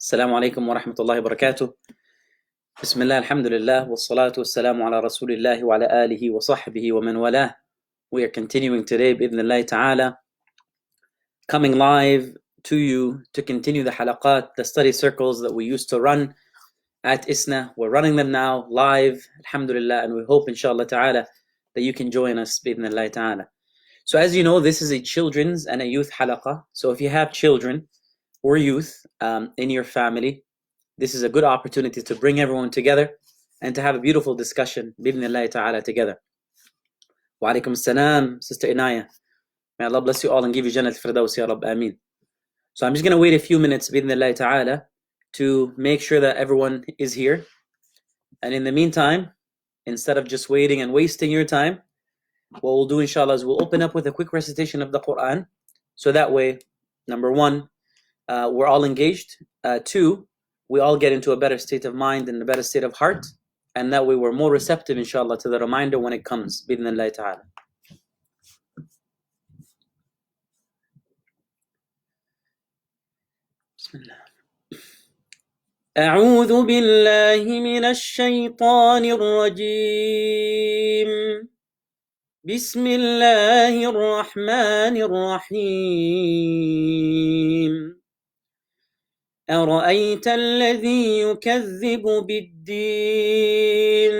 السلام عليكم ورحمة الله وبركاته. بسم الله الحمد لله والصلاة والسلام على رسول الله وعلى آله وصحبه ومن والاه. We are continuing today بإذن الله تعالى, coming live to you to continue the halaqat, the study circles that we used to run at ISNA. We're running them now live, alhamdulillah, and we hope inshallah ta'ala that you can join us بإذن الله ta'ala. So as you know, this is a children's and a youth halaqa. So if you have children or youth in your family, this is a good opportunity to bring everyone together and to have a beautiful discussion بإذن ta'ala together. Wa alaikum assalam, Sister Inaya. May Allah bless you all and give you Jannat al-Firdaus, Ya Rabb, Ameen. So I'm just going to wait a few minutes بإذن ta'ala to make sure that everyone is here. And in the meantime, instead of just waiting and wasting your time, what we'll do inshallah is we'll open up with a quick recitation of the Quran. So that way, number one, we're all engaged. Two, we all get into a better state of mind and a better state of heart. And that way we're more receptive, inshallah, to the reminder when it comes. Bidnillah ta'ala. Bismillah. أعوذ بالله من الشيطان الرجيم. بسم الله الرحمن الرحيم. أرأيت الذي يكذب بالدين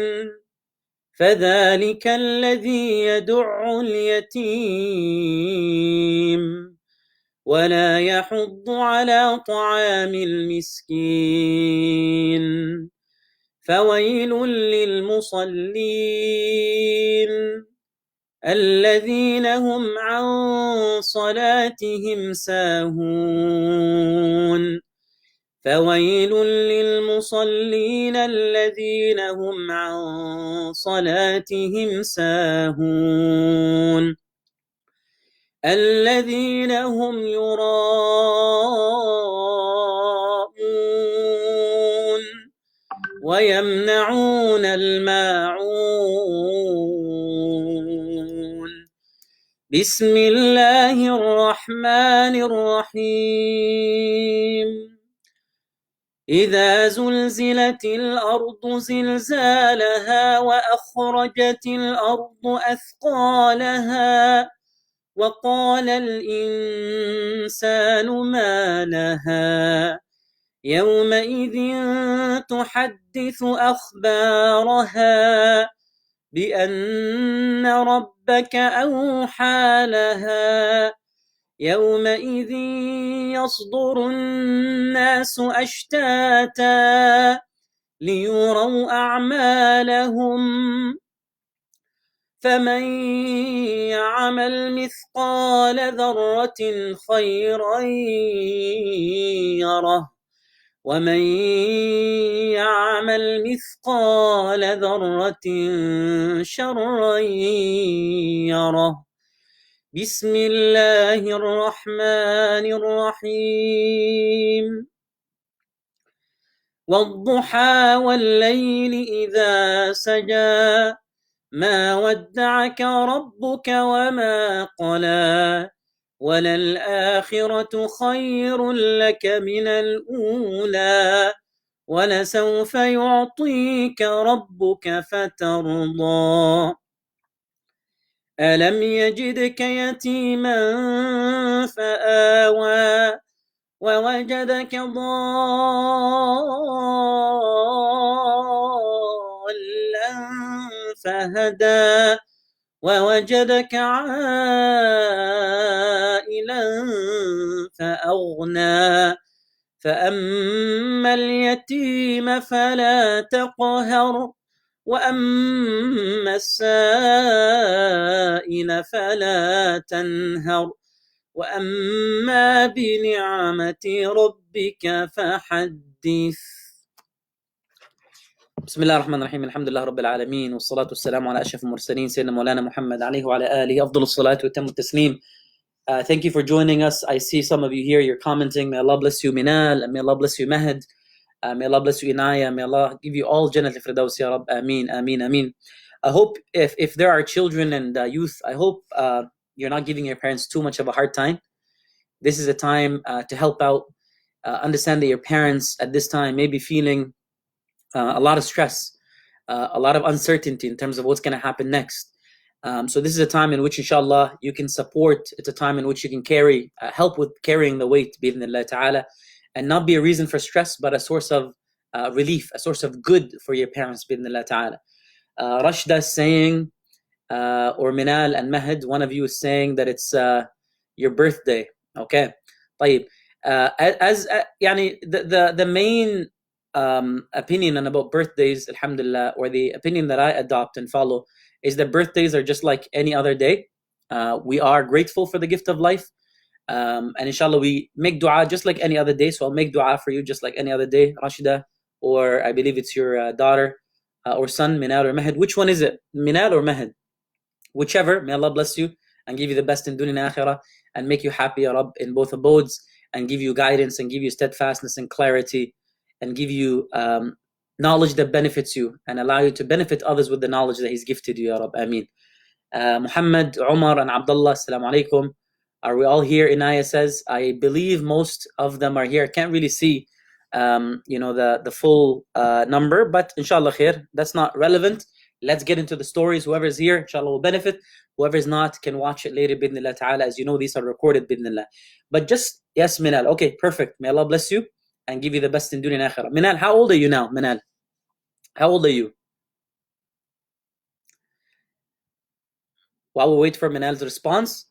فذلك الذي يدع اليتيم ولا يحض على طعام المسكين فويل للمصلين الذين هم عن صلاتهم ساهون فويل للمصلين الذين هم عن صلاتهم ساهون الذين هم يراءون ويمنعون الماعون. بسم الله الرحمن الرحيم. إذا زلزلت الأرض زلزالها وأخرجت الأرض أثقالها وقال الإنسان ما لها يومئذ تحدث أخبارها بأن ربك أوحى لها يومئذ يصدر الناس أشتاتا ليروا أعمالهم فمن يعمل مثقال ذرة خيرا يره ومن يعمل مثقال ذرة شرا يره. بسم الله الرحمن الرحيم. والضحى والليل إذا سجى ما ودعك ربك وما قلى وللآخرة خير لك من الأولى ولسوف يعطيك ربك فترضى. ألم يجدك يتيما فآوى ووجدك ضالا فهدى ووجدك عائلا فأغنى فأما اليتيم فلا تقهر وأما السائل فلا تنهر وأما بنعمة ربك فحدث. بسم الله الرحمن الرحيم. الحمد لله رب العالمين والصلاة والسلام على أشرف المرسلين سيدنا مولانا محمد عليه وعلى آله أفضل الصلاة وأتم التسليم. Thank you for joining us. I see some of you here. You're commenting. May Allah bless you, Minal, and may Allah bless you, Mahd. May Allah bless you, Inaya. May Allah give you all Jannat al-Firdaus, Ya Rabb. Ameen, Ameen, Ameen. I hope if there are children and youth, I hope you're not giving your parents too much of a hard time. This is a time to help out understand that your parents at this time may be feeling a lot of stress, a lot of uncertainty in terms of what's going to happen next. So this is a time in which, inshallah, you can support. It's a time in which you can carry, help with carrying the weight, bi'idhnillah ta'ala, and not be a reason for stress, but a source of relief, a source of good for your parents, bi'idhnillah ta'ala. Rashda is saying, or Minal and Mahd, one of you is saying that it's your birthday. Okay. طيب. يعني the main opinion about birthdays, alhamdulillah, or the opinion that I adopt and follow, is that birthdays are just like any other day. We are grateful for the gift of life, and inshallah we make dua just like any other day. So I'll make dua for you just like any other day, Rashida, or I believe it's your daughter or son, Minal or Mahd. Which one is it, Minal or Mahd? Whichever. May Allah bless you and give you the best in dunya and akhirah, and make you happy, Ya Rabb, in both abodes, and give you guidance and give you steadfastness and clarity, and give you knowledge that benefits you, and allow you to benefit others with the knowledge that He's gifted you, Ya Rabb. Ameen. Muhammad, Umar, and Abdullah, assalamu alaikum. Are we all here? Inaya says, I believe most of them are here. I can't really see the full number, but inshallah khair, that's not relevant. Let's get into the stories. Whoever's here, inshallah, will benefit. Whoever's not can watch it later, bidnillah ta'ala. As you know, these are recorded, bidnillah. But just, yes, Minal. Okay, perfect. May Allah bless you and give you the best in dunya and akhirah. Minal, how old are you now, Minal? How old are you? While we wait for Minal's response,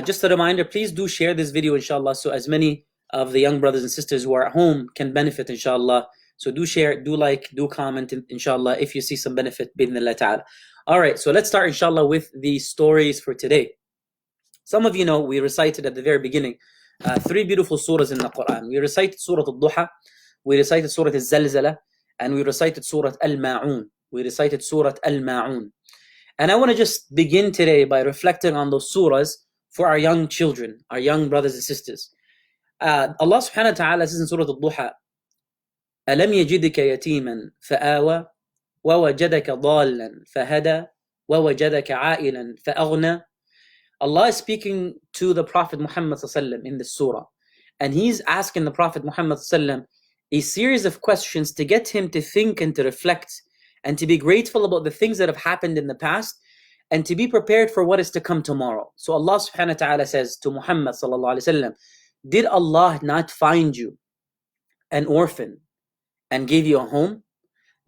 just a reminder, please do share this video, inshallah, so as many of the young brothers and sisters who are at home can benefit, inshallah. So do share, do like, do comment, inshallah, if you see some benefit, bidnillah ta'ala. All right, so let's start, inshallah, with the stories for today. Some of you know we recited at the very beginning 3 beautiful surahs in the Quran. We recited Surah Al-Duha, we recited Surah Al-Zalzala, and we recited Surah Al-Ma'un. We recited Surah Al-Ma'un. And I want to just begin today by reflecting on those surahs for our young children, our young brothers and sisters. Allah subhanahu wa ta'ala says in Surah Al-Duha, أَلَمْ يَجِدْكَ يَتِيمًا فَآوَى وَوَجَدَكَ ضَالًّا فَهَدَى وَوَجَدَكَ عَائِلًا فَأَغْنَى. Allah is speaking to the Prophet Muhammad in this surah, and He's asking the Prophet Muhammad a series of questions to get him to think and to reflect and to be grateful about the things that have happened in the past and to be prepared for what is to come tomorrow. So Allah subhanahu wa ta'ala says to Muhammad did Allah not find you an orphan and gave you a home?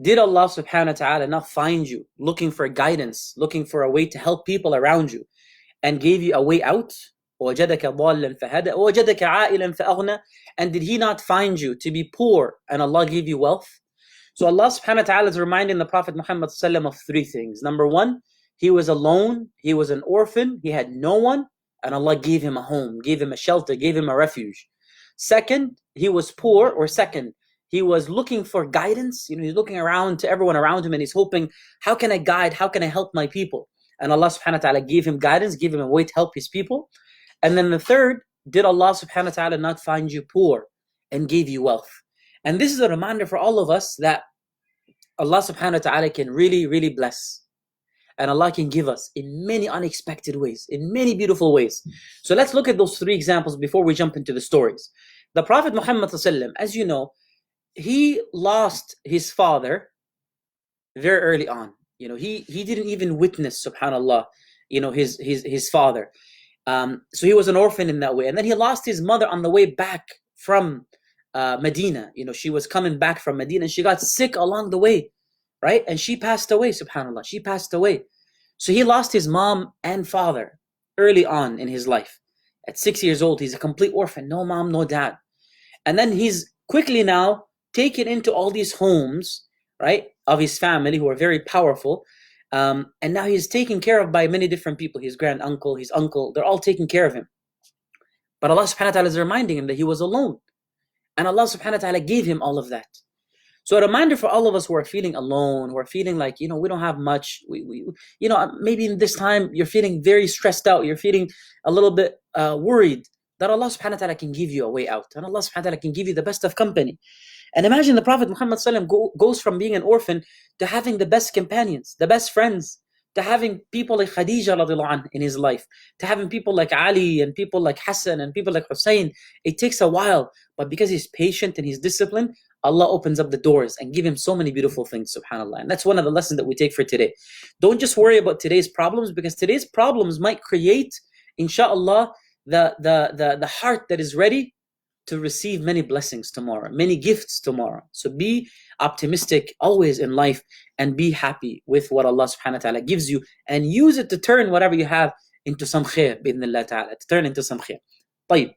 Did Allah subhanahu wa ta'ala not find you looking for guidance, looking for a way to help people around you, and gave you a way out? وَوَجَدَكَ ضَالًّا فَهَدَى وَوَجَدَكَ عَائِلًا فَأَغْنَى. And did He not find you to be poor and Allah gave you wealth? So Allah subhanahu wa ta'ala is reminding the Prophet Muhammad of 3 things. Number 1, he was alone, he was an orphan, he had no one, and Allah gave him a home, gave him a shelter, gave him a refuge. Second, he was poor, or second, he was looking for guidance. He's looking around to everyone around him and he's hoping, how can I guide, how can I help my people? And Allah subhanahu wa ta'ala gave him guidance, gave him a way to help His people. And then the third, did Allah subhanahu wa ta'ala not find you poor and gave you wealth? And this is a reminder for all of us that Allah subhanahu wa ta'ala can really, really bless. And Allah can give us in many unexpected ways, in many beautiful ways. So let's look at those 3 examples before we jump into the stories. The Prophet Muhammad, as you know, he lost his father very early on. He didn't even witness, subhanallah, his father. So he was an orphan in that way. And then he lost his mother on the way back from Medina. She was coming back from Medina and she got sick along the way, right? And she passed away, subhanallah. She passed away. So he lost his mom and father early on in his life. At 6 years old, he's a complete orphan. No mom, no dad. And then he's quickly now taken into all these homes, right, of his family who are very powerful. And now he's taken care of by many different people. His grand uncle, his uncle, they're all taking care of him. But Allah subhanahu wa ta'ala is reminding him that he was alone. And Allah subhanahu wa ta'ala gave him all of that. So a reminder for all of us who are feeling alone, who are feeling like, we don't have much. Maybe in this time you're feeling very stressed out. You're feeling a little bit worried, that Allah subhanahu wa ta'ala can give you a way out. And Allah subhanahu wa ta'ala can give you the best of company. And imagine the Prophet Muhammad goes from being an orphan to having the best companions, the best friends, to having people like Khadija radiallahu anha in his life, to having people like Ali and people like Hassan and people like Hussein. It takes a while, but because he's patient and he's disciplined, Allah opens up the doors and give him so many beautiful things, subhanAllah. And that's one of the lessons that we take for today. Don't just worry about today's problems, because today's problems might create, inshallah, the heart that is ready to receive many blessings tomorrow, many gifts tomorrow. So be optimistic always in life and be happy with what Allah subhanahu wa ta'ala gives you, and use it to turn whatever you have into some khair, bi'idhnillah ta'ala, to turn into some khair. طيب.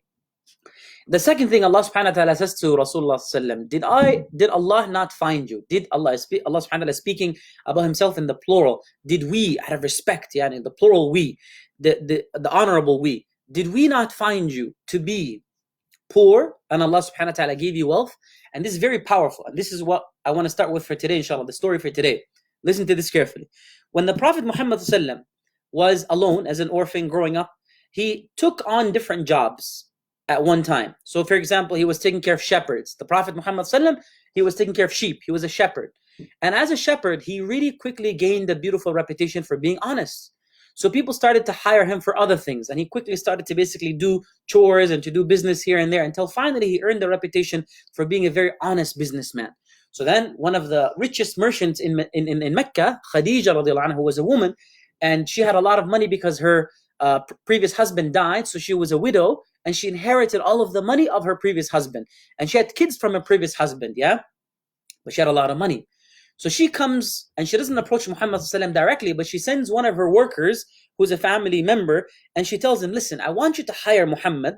The second thing Allah subhanahu wa ta'ala says to Rasulullah sallallahu alaihi wasallam, did Allah not find you? Did Allah subhanahu wa ta'ala speaking about himself in the plural, did we, out of respect, in the plural we, the honorable we, did we not find you to be poor and Allah subhanahu wa ta'ala gave you wealth? And this is very powerful, and this is what I want to start with for today, inshallah, the story for today. Listen to this carefully. When the Prophet Muhammad sallallahu was alone as an orphan growing up, he took on different jobs at one time. So for example, he was taking care of shepherds. The Prophet Muhammad sallallahu, he was taking care of sheep. He was a shepherd. And as a shepherd, he really quickly gained a beautiful reputation for being honest. So people started to hire him for other things, and he quickly started to basically do chores and to do business here and there, until finally he earned the reputation for being a very honest businessman. So then one of the richest merchants in Mecca, Khadija radiallahu anha, who was a woman, and she had a lot of money because her previous husband died, so she was a widow, and she inherited all of the money of her previous husband. And she had kids from her previous husband, but she had a lot of money. So she comes and she doesn't approach Muhammad ﷺ directly, but she sends one of her workers who's a family member, and she tells him, listen, I want you to hire Muhammad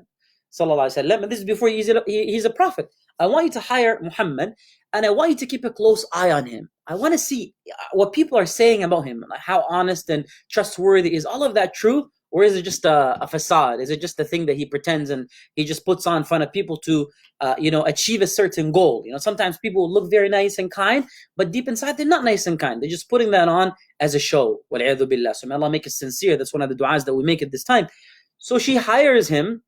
ﷺ, and this is before he's a prophet. I want you to hire Muhammad, and I want you to keep a close eye on him. I want to see what people are saying about him, like how honest and trustworthy. Is all of that true? Or is it just a facade? Is it just a thing that he pretends and he just puts on in front of people to, achieve a certain goal? Sometimes people look very nice and kind, but deep inside they're not nice and kind. They're just putting that on as a show. Wal'iyadhu billah. So may Allah make it sincere. That's one of the du'as that we make at this time. So she hires him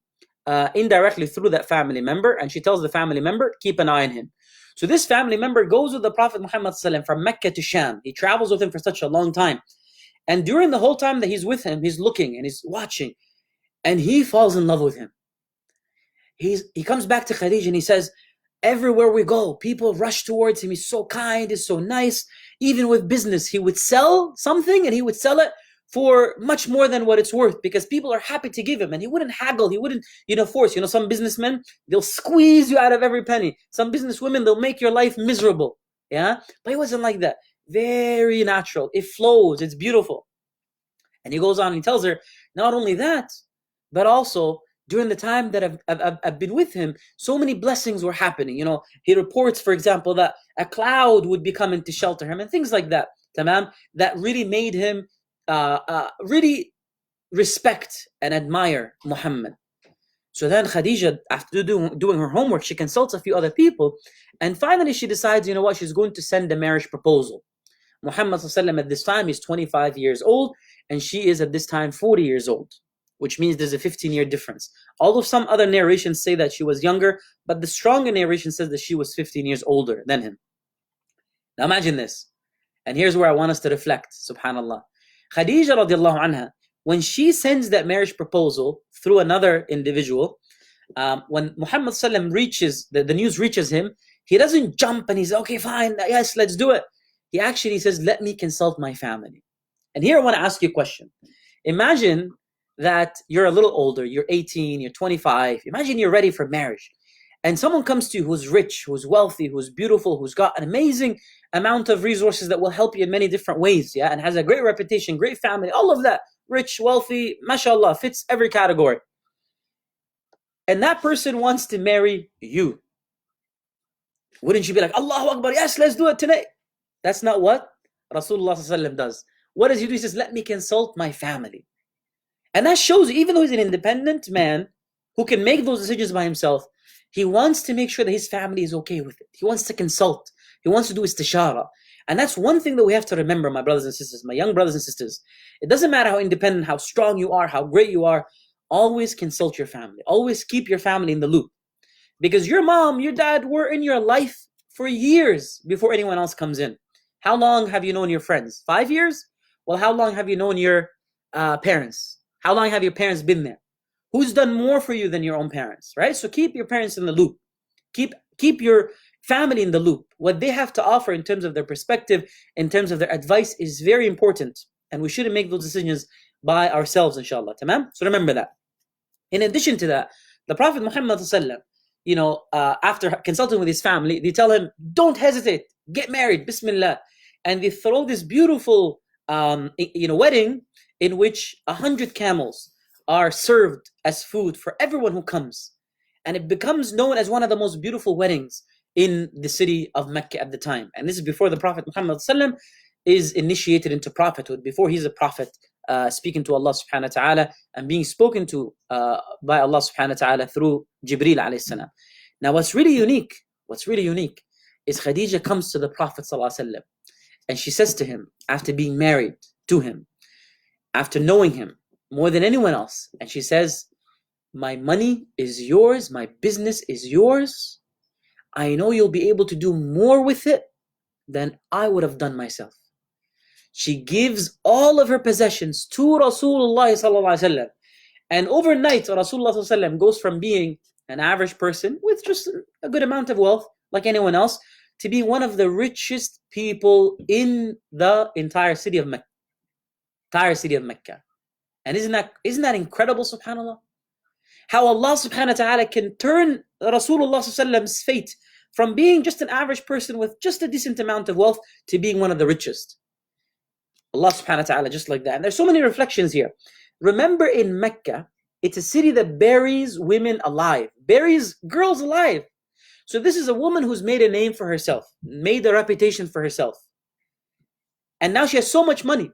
indirectly through that family member, and she tells the family member, keep an eye on him. So this family member goes with the Prophet Muhammad ﷺ from Mecca to Sham. He travels with him for such a long time. And during the whole time that he's with him, he's looking and he's watching, and he falls in love with him. He comes back to Khadija and he says, everywhere we go, people rush towards him. He's so kind, he's so nice. Even with business, he would sell something and he would sell it for much more than what it's worth, because people are happy to give him, and he wouldn't haggle, he wouldn't, force. Some businessmen, they'll squeeze you out of every penny. Some businesswomen, they'll make your life miserable. But he wasn't like that. Very natural. It flows. It's beautiful. And he goes on and he tells her, not only that, but also during the time that I've been with him, so many blessings were happening. He reports, for example, that a cloud would be coming to shelter him and things like that. Tamam? That really made him really respect and admire Muhammad. So then Khadija, after doing her homework, she consults a few other people, and finally she decides, she's going to send a marriage proposal. Muhammad ﷺ at this time is 25 years old, and she is at this time 40 years old, which means there's a 15-year difference. Although some other narrations say that she was younger, but the stronger narration says that she was 15 years older than him. Now imagine this, and here's where I want us to reflect, subhanallah. Khadija radiallahu anha, when she sends that marriage proposal through another individual, when Muhammad ﷺ reaches, the news reaches him, he doesn't jump and he's, okay, fine, yes, let's do it. He actually says, let me consult my family. And here I want to ask you a question. Imagine that you're a little older, you're 18, you're 25. Imagine you're ready for marriage. And someone comes to you who's rich, who's wealthy, who's beautiful, who's got an amazing amount of resources that will help you in many different ways, and has a great reputation, great family, all of that. Rich, wealthy, mashallah, fits every category. And that person wants to marry you. Wouldn't you be like, Allahu Akbar, yes, let's do it today? That's not what Rasulullah ﷺ does. What does he do? He says, let me consult my family. And that shows, even though he's an independent man who can make those decisions by himself, he wants to make sure that his family is okay with it. He wants to consult. He wants to do istishara. And that's one thing that we have to remember, my brothers and sisters, my young brothers and sisters. It doesn't matter how independent, how strong you are, how great you are. Always consult your family. Always keep your family in the loop. Because your mom, your dad were in your life for years before anyone else comes in. How long have you known your friends? 5 years? Well, how long have you known your parents? How long have your parents been there? Who's done more for you than your own parents, right? So keep your parents in the loop. Keep your family in the loop. What they have to offer in terms of their perspective, in terms of their advice, is very important. And we shouldn't make those decisions by ourselves, inshallah. Tamam? So remember that. In addition to that, the Prophet Muhammad sallallahu alaihi wasallam, after consulting with his family, they tell him, don't hesitate, get married, bismillah. And they throw this beautiful wedding in which 100 camels are served as food for everyone who comes. And it becomes known as one of the most beautiful weddings in the city of Mecca at the time. And this is before the Prophet Muhammad sallallahu alaihi wasallam is initiated into prophethood, before he's a prophet, speaking to Allah subhanahu wa ta'ala and being spoken to by Allah subhanahu wa ta'ala through Jibreel alayhi salam. Now what's really unique is Khadija comes to the Prophet sallallahu alaihi wasallam and she says to him, after being married to him, after knowing him more than anyone else, and she says, my money is yours, my business is yours. I know you'll be able to do more with it than I would have done myself. She gives all of her possessions to Rasulullah sallallahu alaihi wasallam, and overnight Rasulullah sallallahu alaihi wasallam goes from being an average person with just a good amount of wealth like anyone else to being one of the richest people in the entire city of Mecca. And isn't that incredible, subhanallah? How Allah subhanahu wa ta'ala can turn Rasulullah sallallahu alaihi wasallam's fate from being just an average person with just a decent amount of wealth to being one of the richest. Allah subhanahu wa ta'ala, just like that. And there's so many reflections here. Remember, in Mecca, it's a city that buries women alive, buries girls alive. So this is a woman who's made a name for herself, made a reputation for herself. And now she has so much money.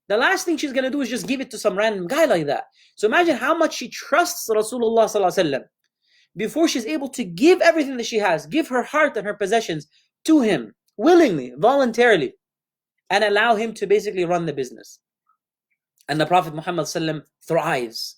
The last thing she's going to do is just give it to some random guy like that. So imagine how much she trusts Rasulullah sallallahu alaihi wasallam before she's able to give everything that she has, give her heart and her possessions to him willingly, voluntarily, and allow him to basically run the business. And the Prophet Muhammad sallallahu alaihi wasallam thrives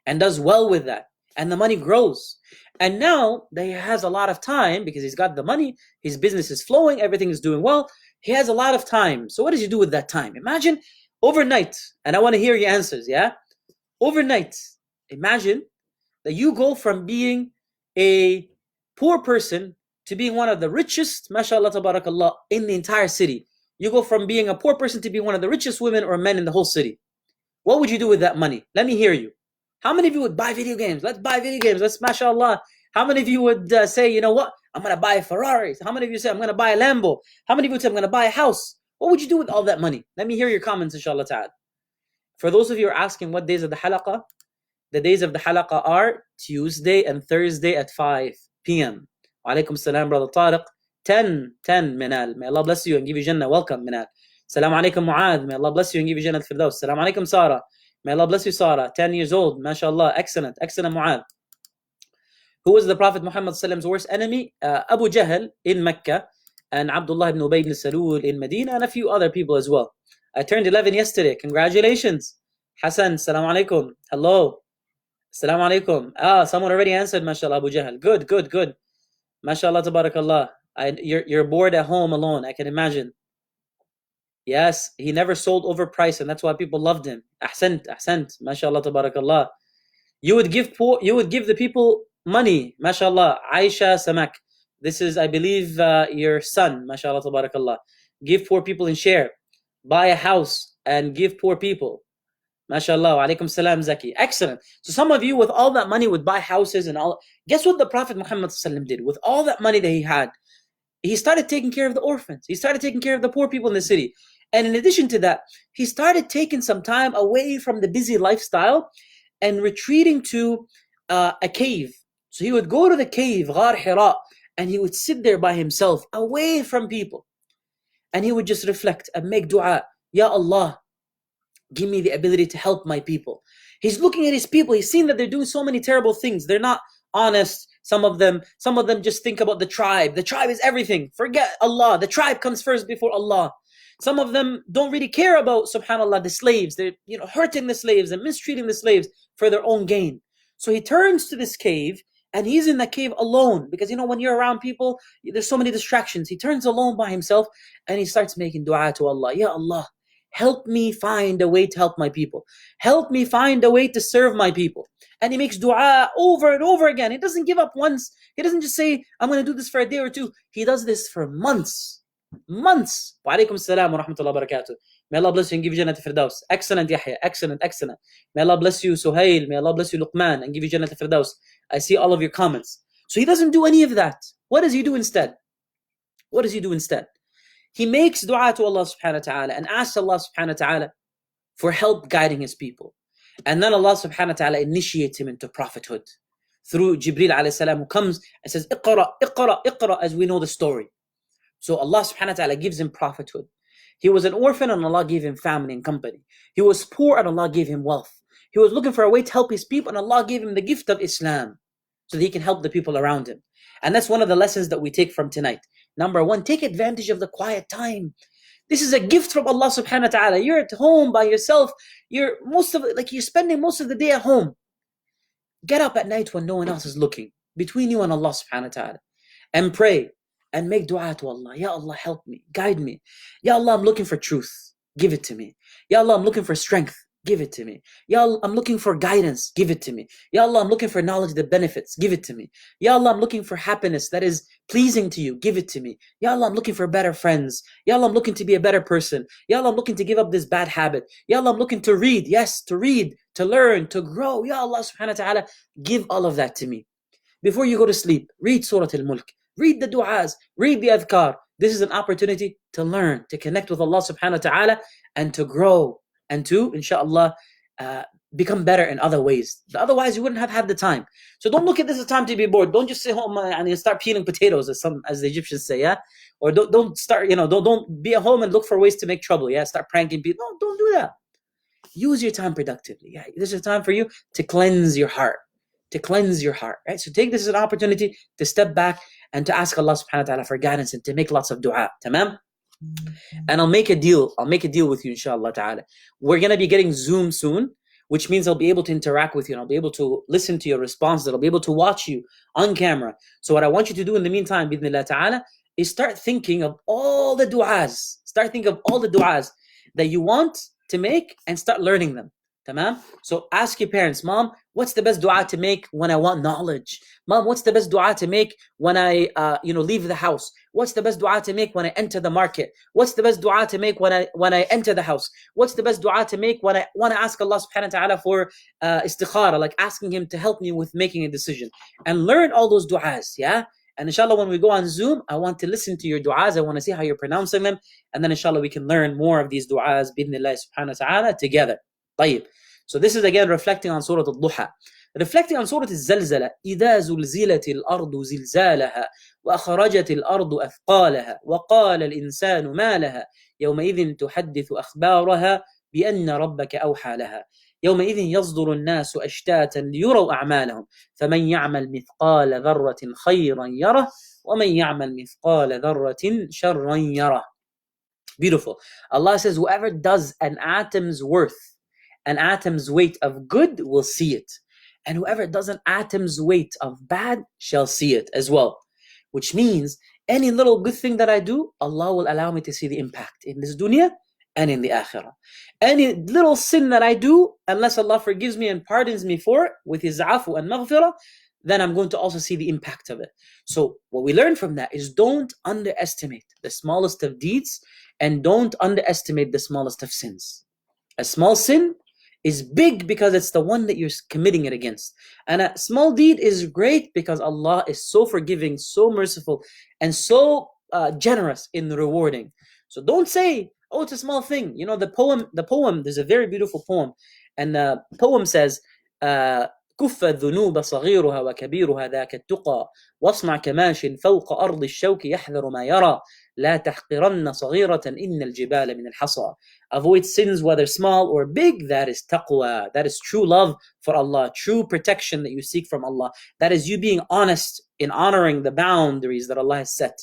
and does well with that. And the money grows. And now that he has a lot of time, because he's got the money, his business is flowing, everything is doing well, he has a lot of time. So what does he do with that time? Imagine overnight, and I want to hear your answers, yeah? Overnight, imagine that you go from being a poor person to being one of the richest, mashallah, tabarakallah, in the entire city. You go from being a poor person to being one of the richest women or men in the whole city. What would you do with that money? Let me hear you. How many of you would buy video games? Let's buy video games. Let's, mashallah. How many of you would say, you know what? I'm going to buy a Ferrari. How many of you say, I'm going to buy a Lambo? How many of you would say, I'm going to buy a house? What would you do with all that money? Let me hear your comments, inshallah ta'ala. For those of you who are asking what days of the Halaqa, the days of the Halaqa are Tuesday and Thursday at 5 p.m. Wa alaikum salam, brother Tariq. 10 Minal. May Allah bless you and give you Jannah. Welcome, Minal. Salam alaikum Mu'adh. May Allah bless you and give you Jannah al-Firdaus. Salam alaikum Sarah. May Allah bless you, Sarah. 10 years old. MashaAllah. Excellent. Excellent, Mu'adh. Who was the Prophet Muhammad's worst enemy? Abu Jahl in Mecca, and Abdullah ibn Ubay ibn Salul in Medina, and a few other people as well. I turned 11 yesterday. Congratulations. Hassan, salam alaikum. Hello. Salam alaikum. Someone already answered, mashallah, Abu Jahl. Good. Mashallah, tabarakallah. You're bored at home alone, I can imagine. Yes, he never sold overpriced, and that's why people loved him. Ahsant, mashallah, tabarakallah. You would give the people money, mashallah. Aisha Samak. This is, I believe, your son, mashallah, tabarakallah. Give poor people in share. Buy a house and give poor people. MashaAllah, wa alaikum salam, Zaki. Excellent. So some of you with all that money would buy houses and all. Guess what the Prophet Muhammad did? With all that money that he had, he started taking care of the orphans. He started taking care of the poor people in the city. And in addition to that, he started taking some time away from the busy lifestyle and retreating to a cave. So he would go to the cave, Ghar Hira, and he would sit there by himself, away from people. And he would just reflect and make dua. Ya Allah, give me the ability to help my people. He's looking at his people. He's seen that they're doing so many terrible things. They're not honest. Some of them just think about the tribe. The tribe is everything. Forget Allah. The tribe comes first before Allah. Some of them don't really care about, subhanallah, the slaves. They're hurting the slaves and mistreating the slaves for their own gain. So he turns to this cave, and he's in the cave alone, because when you're around people, there's so many distractions. He turns alone by himself and he starts making dua to Allah. Ya Allah, help me find a way to help my people. Help me find a way to serve my people. And he makes dua over and over again. He doesn't give up once. He doesn't just say, I'm going to do this for a day or two. He does this for months. Months. Wa alaikum salam wa rahmatullahi wa barakatuh. May Allah bless you and give you Jannat al-Firdaus. Excellent, Yahya. Excellent, excellent. May Allah bless you, Suhail. May Allah bless you, Luqman, and give you Jannat al-Firdaus. I see all of your comments. So he doesn't do any of that. What does he do instead? What does he do instead? He makes dua to Allah subhanahu wa ta'ala and asks Allah subhanahu wa ta'ala for help guiding his people. And then Allah subhanahu wa ta'ala initiates him into prophethood through Jibreel alayhi salam, who comes and says, Iqra, Iqra, Iqra, as we know the story. So Allah subhanahu wa ta'ala gives him prophethood. He was an orphan and Allah gave him family and company. He was poor and Allah gave him wealth. He was looking for a way to help his people and Allah gave him the gift of Islam so that he can help the people around him. And that's one of the lessons that we take from tonight. Number one, take advantage of the quiet time. This is a gift from Allah subhanahu wa ta'ala. You're at home by yourself. You're spending most of the day at home. Get up at night when no one else is looking, between you and Allah subhanahu wa ta'ala, and pray and make dua to Allah. Ya Allah, help me, guide me. Ya Allah, I'm looking for truth. Give it to me. Ya Allah, I'm looking for strength. Give it to me. Ya Allah, I'm looking for guidance. Give it to me. Ya Allah, I'm looking for knowledge that benefits. Give it to me. Ya Allah, I'm looking for happiness that is pleasing to you. Give it to me. Ya Allah, I'm looking for better friends. Ya Allah, I'm looking to be a better person. Ya Allah, I'm looking to give up this bad habit. Ya Allah, I'm looking to read. Yes, to read, to learn, to grow. Ya Allah subhanahu wa ta'ala, give all of that to me. Before you go to sleep, read Surah Al-Mulk. Read the du'as. Read the adhkar. This is an opportunity to learn, to connect with Allah subhanahu wa ta'ala, and to grow. And to, inshallah, become better in other ways. Otherwise, you wouldn't have had the time. So don't look at this as a time to be bored. Don't just sit home and start peeling potatoes, as the Egyptians say, yeah? Or don't start, don't be at home and look for ways to make trouble, yeah? Start pranking people. No, don't do that. Use your time productively, yeah? This is a time for you to cleanse your heart. To cleanse your heart, right? So take this as an opportunity to step back and to ask Allah subhanahu wa ta'ala for guidance and to make lots of dua. Tamam? And I'll make a deal with you, inshallah ta'ala. We're going to be getting Zoom soon, which means I'll be able to interact with you and I'll be able to listen to your responses. I'll be able to watch you on camera. So what I want you to do in the meantime, bidnillah ta'ala, is start thinking of all the du'as. Start thinking of all the du'as that you want to make and start learning them. Tamam? So ask your parents, Mom, what's the best dua to make when I want knowledge? Mom, what's the best dua to make when I leave the house? What's the best dua to make when I enter the market? What's the best dua to make when I enter the house? What's the best dua to make when I want to ask Allah subhanahu wa ta'ala for istikhara, like asking him to help me with making a decision? And learn all those du'as, yeah? And inshallah, when we go on Zoom, I want to listen to your du'as. I want to see how you're pronouncing them. And then inshallah, we can learn more of these du'as, bidnillah subhanahu wa ta'ala, together. طيب. So this is again reflecting on Surah Al-Duha. Reflecting on Surah Al-Zalzala. إِذَا زُلْزِلَتِ الْأَرْضُ زِلْزَالَهَا وَأَخْرَجَتِ الْأَرْضُ أَثْقَالَهَا وَقَالَ الْإِنسَانُ مَا لَهَا يَوْمَئِذٍ تُحَدِّثُ أَخْبَارَهَا بِأَنَّ رَبَّكَ أَوْحَى لَهَا يَوْمَئِذٍ يَصْدُرُ النَّاسُ أَشْتَاتًا لِيُرَوْا أَعْمَالَهُم فَمَنْ يَعْمَلْ مِثْقَالَ ذَرَّةٍ خَيْرًا يَرَهُ وَمَنْ يَعْمَلْ مِثْقَالَ ذَرَّةٍ شَرًّا يَرَهُ. Beautiful. Allah says, whoever does an atom's weight of good will see it. And whoever does an atom's weight of bad shall see it as well. Which means any little good thing that I do, Allah will allow me to see the impact in this dunya and in the akhirah. Any little sin that I do, unless Allah forgives me and pardons me for it with His afu and maghfirah, then I'm going to also see the impact of it. So what we learn from that is don't underestimate the smallest of deeds and don't underestimate the smallest of sins. A small sin is big because it's the one that you're committing it against. And a small deed is great because Allah is so forgiving, so merciful, and so generous in rewarding. So don't say, oh, it's a small thing. You know, the poem, there's a very beautiful poem. And the poem says, كف الذنوب صغيرها وكبيرها ذاك التقى واصنع كماش فوق أرض الشوك يحذر ما يرى لا تحقرن صغيرة إن الجبال من الحصى. Avoid sins whether small or big. That is taqwa. That is true love for Allah, true protection that you seek from Allah. That is you being honest in honoring the boundaries that Allah has set.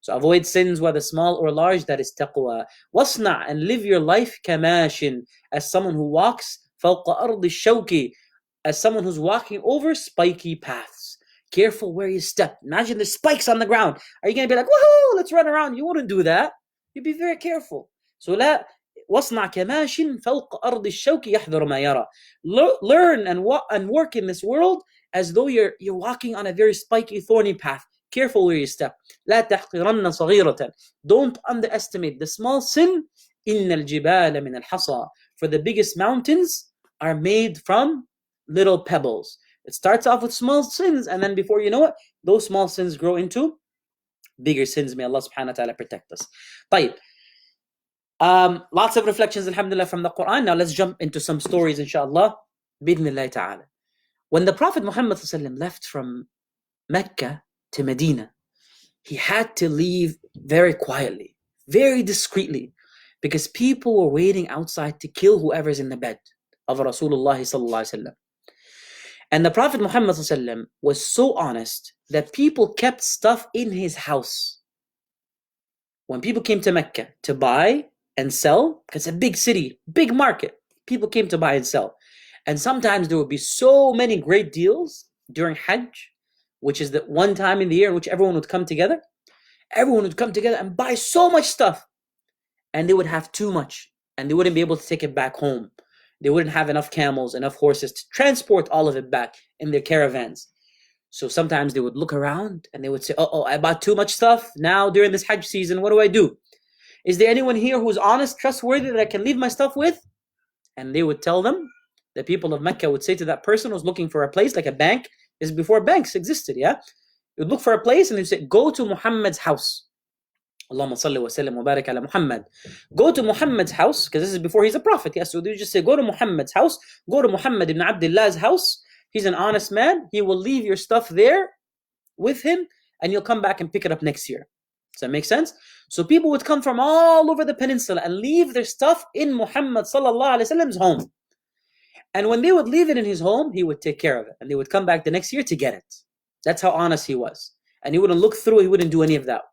So avoid sins whether small or large. That is taqwa. واصنع, and live your life كماش, as someone who walks فوق أرض الشوك, as someone who's walking over spiky paths. Careful where you step. Imagine there's spikes on the ground. Are you going to be like, woohoo, let's run around? You wouldn't do that. You'd be very careful. So واصنع كماش فوق أرض الشوك يحذر ما يرى. Learn and work in this world as though you're walking on a very spiky, thorny path. Careful where you step. لا تحقرن صغيرة. Don't underestimate the small sin. إن الجبال من الحصى. For the biggest mountains are made from little pebbles. It starts off with small sins, and then before you know it, those small sins grow into bigger sins. May Allah subhanahu wa ta'ala protect us. طيب. Lots of reflections, alhamdulillah, from the Quran. Now let's jump into some stories, inshallah, bidnillah ta'ala. When the Prophet Muhammad left from Mecca to Medina, he had to leave very quietly, very discreetly, because people were waiting outside to kill whoever's in the bed of Rasulullah sallallahu alaihi wasallam. And the Prophet Muhammad was so honest that people kept stuff in his house. When people came to Mecca to buy and sell, because it's a big city, big market, people came to buy and sell. And sometimes there would be so many great deals during Hajj, which is the one time in the year in which everyone would come together. Everyone would come together and buy so much stuff. And they would have too much. And they wouldn't be able to take it back home. They wouldn't have enough camels, enough horses to transport all of it back in their caravans. So sometimes they would look around and they would say, oh, I bought too much stuff. Now during this Hajj season, what do I do? Is there anyone here who's honest, trustworthy, that I can leave my stuff with? And they would tell them, the people of Mecca would say to that person who's looking for a place, like a bank. This is before banks existed, yeah? You would look for a place and they'd say, go to Muhammad's house. Allahumma salli wa sallim wa barik ala Muhammad. Go to Muhammad's house, because this is before he's a prophet. Yeah? So they just say, go to Muhammad's house. Go to Muhammad ibn Abdullah's house. He's an honest man. He will leave your stuff there with him, and you'll come back and pick it up next year. Does that make sense? So people would come from all over the peninsula and leave their stuff in Muhammad sallallahu alaihi wasallam's home. And when they would leave it in his home, he would take care of it. And they would come back the next year to get it. That's how honest he was. And he wouldn't look through, he wouldn't do any of that.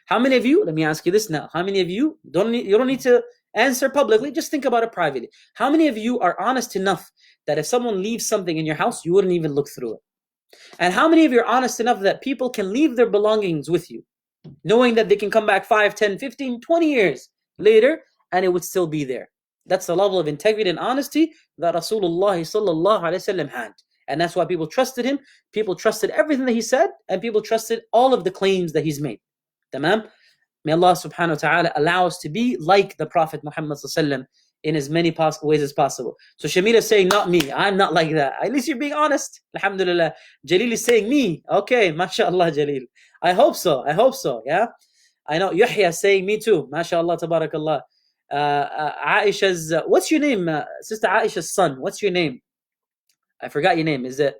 How many of you, let me ask you this now, how many of you, you don't need to answer publicly, just think about it privately. How many of you are honest enough that if someone leaves something in your house, you wouldn't even look through it? And how many of you are honest enough that people can leave their belongings with you, knowing that they can come back 5, 10, 15, 20 years later, and it would still be there? That's the level of integrity and honesty that Rasulullah sallallahu alaihi wasallam had. And that's why people trusted him, people trusted everything that he said, and people trusted all of the claims that he's made. Tamam? May Allah subhanahu wa ta'ala allow us to be like the Prophet Muhammad sallallahu alaihi wasallam in as many ways as possible. So Shamila is saying, not me, I'm not like that. At least you're being honest. Alhamdulillah. Jalil is saying, me. Okay, mashallah Jalil. I hope so, yeah? I know Yahya is saying, me too. Mashallah, tabarakallah. Aisha's, what's your name? Sister Aisha's son, what's your name? I forgot your name. Is it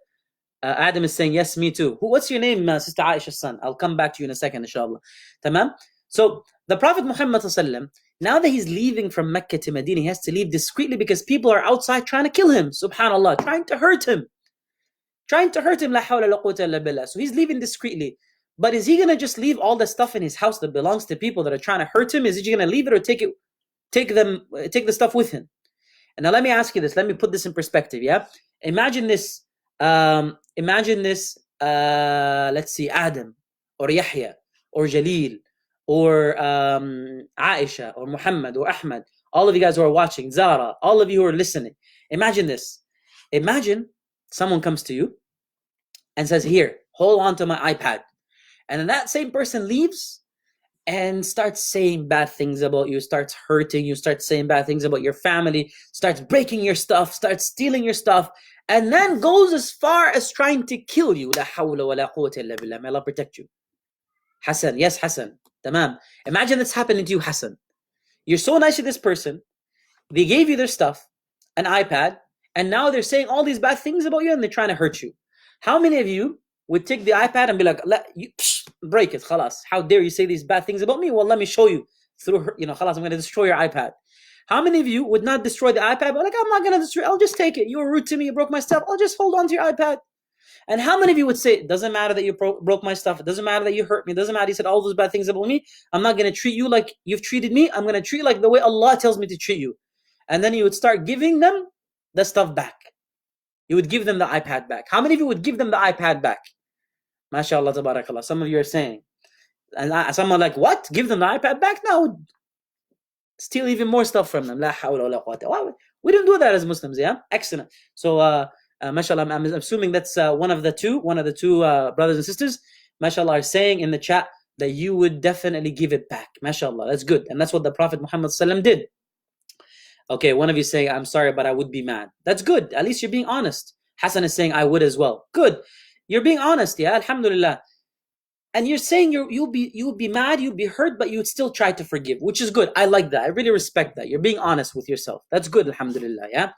Adam is saying, yes, me too. What's your name, Sister Aisha's son? I'll come back to you in a second, inshallah. Tamam? So the Prophet Muhammad sallallahu, now that he's leaving from Mecca to Medina, he has to leave discreetly because people are outside trying to kill him, subhanallah, trying to hurt him. La hawla la quwwata illa billah. So he's leaving discreetly. But is he going to just leave all the stuff in his house that belongs to people that are trying to hurt him? Is he going to leave it or take the stuff with him? And now let me ask you this. Let me put this in perspective, yeah? Imagine this, let's see, Adam or Yahya or Jalil or Aisha or Muhammad or Ahmad, all of you guys who are watching, Zara, all of you who are listening. Imagine this. Imagine someone comes to you and says, here, hold on to my iPad. And then that same person leaves and starts saying bad things about you, starts hurting you, starts saying bad things about your family, starts breaking your stuff, starts stealing your stuff, and then goes as far as trying to kill you. La hawla wa la quwwata illa billah. May Allah protect you. Hassan, yes, Hassan. Tamam. Imagine that's happening to you, Hassan. You're so nice to this person. They gave you their stuff, an iPad, and now they're saying all these bad things about you and they're trying to hurt you. How many of you would take the iPad and be like, break it, khalas. How dare you say these bad things about me? Well, let me show you through her, khalas, I'm going to destroy your iPad. How many of you would not destroy the iPad? But like, I'm not going to destroy it. I'll just take it. You were rude to me. You broke my stuff. I'll just hold on to your iPad. And how many of you would say, it doesn't matter that you broke my stuff. It doesn't matter that you hurt me. It doesn't matter you said all those bad things about me. I'm not going to treat you like you've treated me. I'm going to treat you like the way Allah tells me to treat you. And then you would start giving them the stuff back. You would give them the iPad back. How many of you would give them the iPad back? MashaAllah, tabarakallah. Some of you are saying. And some are like, what? Give them the iPad back? No. Steal even more stuff from them. La hawla wa la quwwata. We don't do that as Muslims, yeah? Excellent. So, mashallah, I'm assuming that's one of the two brothers and sisters, mashallah, are saying in the chat that you would definitely give it back. Mashallah, that's good. And that's what the Prophet Muhammad did. Okay, one of you saying, I'm sorry, but I would be mad. That's good. At least you're being honest. Hassan is saying, I would as well. Good. You're being honest, yeah? Alhamdulillah. And you're saying you'll be mad, you'll be hurt, but you would still try to forgive, which is good. I like that. I really respect that. You're being honest with yourself. That's good, alhamdulillah, yeah?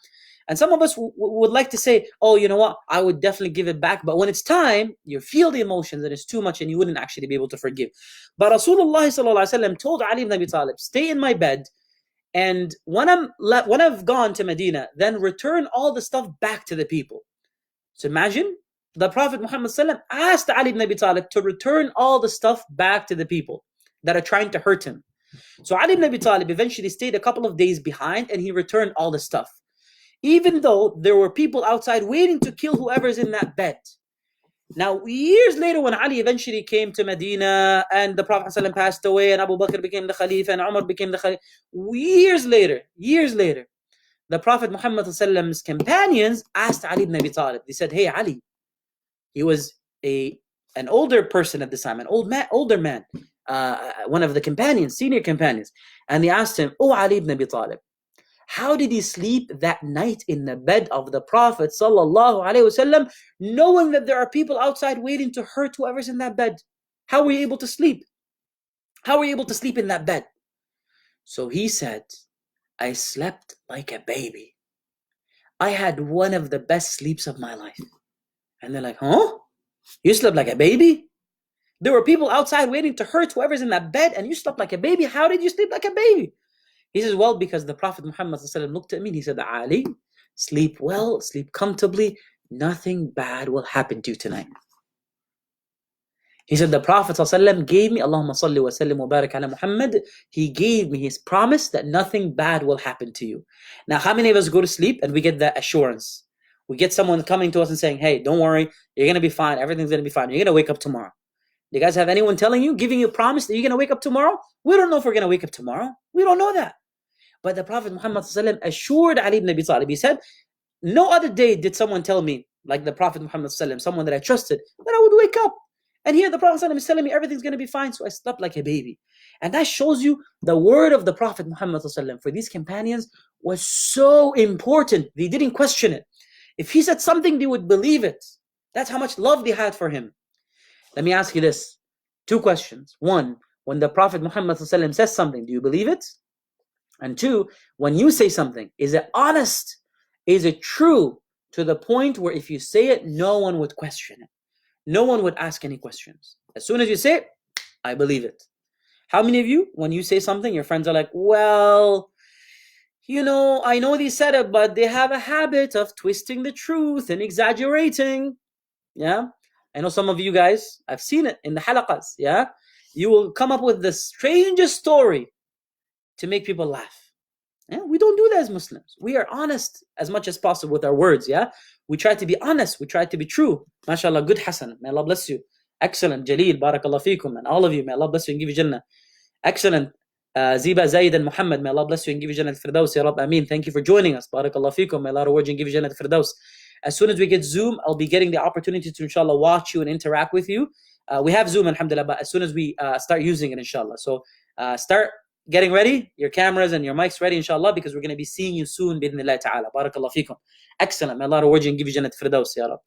And some of us would like to say, oh, you know what? I would definitely give it back. But when it's time, you feel the emotions and it's too much and you wouldn't actually be able to forgive. But Rasulullah told Ali ibn Abi Talib, stay in my bed. And when I've gone to Medina, then return all the stuff back to the people. So imagine, the Prophet Muhammad asked Ali ibn Abi Talib to return all the stuff back to the people that are trying to hurt him. So Ali ibn Abi Talib eventually stayed a couple of days behind and he returned all the stuff. Even though there were people outside waiting to kill whoever's in that bed. Now, years later, when Ali eventually came to Medina and the Prophet ﷺ passed away and Abu Bakr became the Khalifa and Umar became the Khalifa, years later, the Prophet Muhammad's companions asked Ali ibn Abi Talib. They said, hey, Ali. He was an older person at this time, an older man, one of the companions, senior companions. And they asked him, oh, Ali ibn Abi Talib, how did he sleep that night in the bed of the Prophet ﷺ, knowing that there are people outside waiting to hurt whoever's in that bed? How were you able to sleep? How were you able to sleep in that bed? So he said, I slept like a baby. I had one of the best sleeps of my life. And they're like, huh? You slept like a baby? There were people outside waiting to hurt whoever's in that bed and you slept like a baby? How did you sleep like a baby? He says, well, because the Prophet Muhammad looked at me and he said, Ali, sleep well, sleep comfortably. Nothing bad will happen to you tonight. He said, the Prophet gave me, Allahumma salli wa sallim wa barak ala Muhammad, he gave me his promise that nothing bad will happen to you. Now, how many of us go to sleep and we get that assurance? We get someone coming to us and saying, hey, don't worry, you're going to be fine, everything's going to be fine, you're going to wake up tomorrow. Do you guys have anyone telling you, giving you a promise that you're going to wake up tomorrow? We don't know if we're going to wake up tomorrow. We don't know that. But the Prophet Muhammad assured Ali ibn Abi Talib, he said, no other day did someone tell me, like the Prophet Muhammad, someone that I trusted, that I would wake up. And here the Prophet is telling me everything's going to be fine, so I slept like a baby. And that shows you the word of the Prophet Muhammad for these companions was so important. They didn't question it. If he said something, they would believe it. That's how much love they had for him. Let me ask you this. 2 questions. 1, when the Prophet Muhammad says something, do you believe it? And 2, when you say something, is it honest? Is it true to the point where if you say it, no one would question it? No one would ask any questions. As soon as you say it, I believe it. How many of you, when you say something, your friends are like, well, you know, I know they said it, but they have a habit of twisting the truth and exaggerating. Yeah? I know some of you guys, I've seen it in the halaqas. Yeah? You will come up with the strangest story to make people laugh. Yeah? We don't do that as Muslims. We are honest as much as possible with our words. Yeah? We try to be honest. We try to be true. MashaAllah, good Hassan. May Allah bless you. Excellent. Jaleel, barakallah feekum. And all of you, may Allah bless you and give you Jannah. Excellent. Ziba, Zaid, and Muhammad, may Allah bless you and give you Jannah al-Firdaus. Ya Rab, Ameen. Thank you for joining us. Barakallah feekum. May Allah reward you and give you Jannah al-Firdaus. As soon as we get Zoom, I'll be getting the opportunity to, inshallah, watch you and interact with you. We have Zoom, alhamdulillah, but as soon as we start using it, inshallah. So start getting ready, your cameras and your mics ready, inshallah, because we're going to be seeing you soon, bi'idhnillah ta'ala. Barakallah feekum. Excellent. May Allah reward you and give you Jannah al-Firdaus, Ya Rab.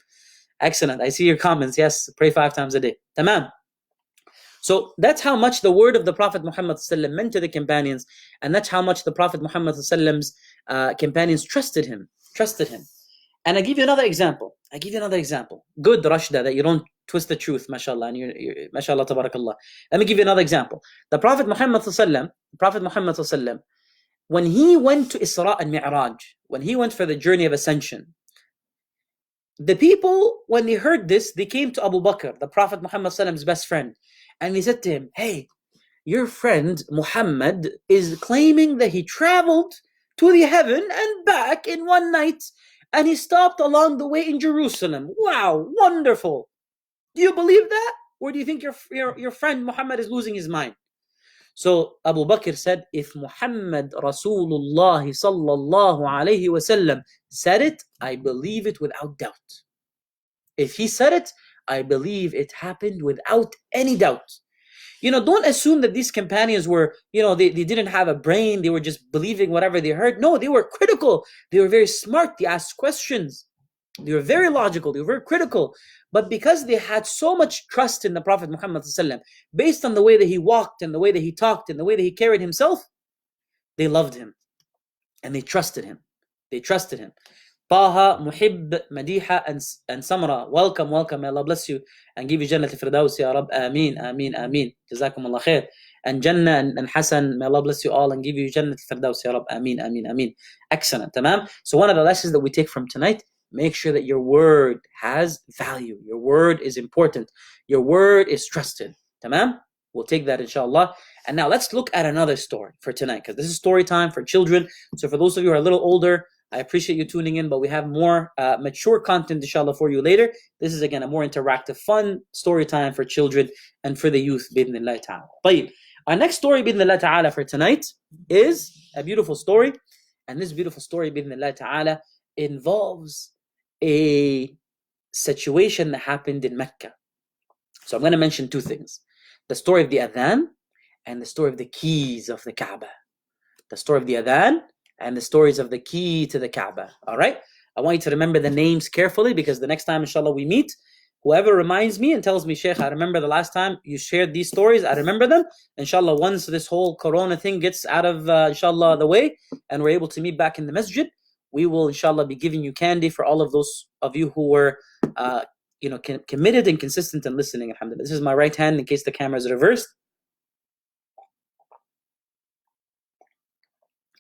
Excellent. I see your comments. Yes, pray 5 times a day. Tamam. So that's how much the word of the Prophet Muhammad meant to the companions, and that's how much the Prophet Muhammad's companions trusted him. And I give you another example. Good, Rashda, that you don't twist the truth, mashallah, and you're mashallah, tabarakallah. Let me give you another example. The Prophet Muhammad when he went to Isra and Mi'raj, when he went for the journey of ascension, the people, when they heard this, they came to Abu Bakr, the Prophet Muhammad's best friend, and they said to him, hey, your friend Muhammad is claiming that he traveled to the heaven and back in one night, and he stopped along the way in Jerusalem. Wow, wonderful. Do you believe that? Or do you think your friend Muhammad is losing his mind? So Abu Bakr said, if Muhammad Rasulullah sallallahu alayhi wasallam said it, I believe it without doubt. If he said it, I believe it happened without any doubt. Don't assume that these companions were, they didn't have a brain. They were just believing whatever they heard. No, they were critical. They were very smart. They asked questions. They were very logical. They were very critical. But because they had so much trust in the Prophet Muhammad ﷺ, based on the way that he walked and the way that he talked and the way that he carried himself, they loved him and they trusted him. They trusted him. Taha, Muhib, Madiha, and Samra, welcome. May Allah bless you and give you Jannah al-Firdaus, Ya Rab. Ameen, ameen, ameen. Jazakum Allah khair. And Jannah and Hassan, may Allah bless you all and give you Jannah al-Firdaus, Ya Rab. Ameen, ameen, ameen. Excellent, tamam? So one of the lessons that we take from tonight, make sure that your word has value. Your word is important. Your word is trusted, tamam? We'll take that, inshallah. And now let's look at another story for tonight, because this is story time for children. So for those of you who are a little older, I appreciate you tuning in, but we have more mature content, inshallah, for you later. This is, again, a more interactive, fun story time for children and for the youth, bi'idhnillah ta'ala. طيب. Our next story, bi'idhnillah ta'ala, for tonight is a beautiful story. And this beautiful story, bi'idhnillah ta'ala, involves a situation that happened in Mecca. So I'm going to mention two things. The story of the adhan and the story of the keys of the Kaaba. The story of the adhan and the stories of the key to the Kaaba. All right? I want you to remember the names carefully, because the next time, inshallah, we meet, whoever reminds me and tells me, Shaykh, I remember the last time you shared these stories, I remember them. Inshallah, once this whole corona thing gets out of, inshallah, the way, and we're able to meet back in the masjid, we will, inshallah, be giving you candy for all of those of you who were, committed and consistent in listening, alhamdulillah. This is my right hand in case the camera is reversed.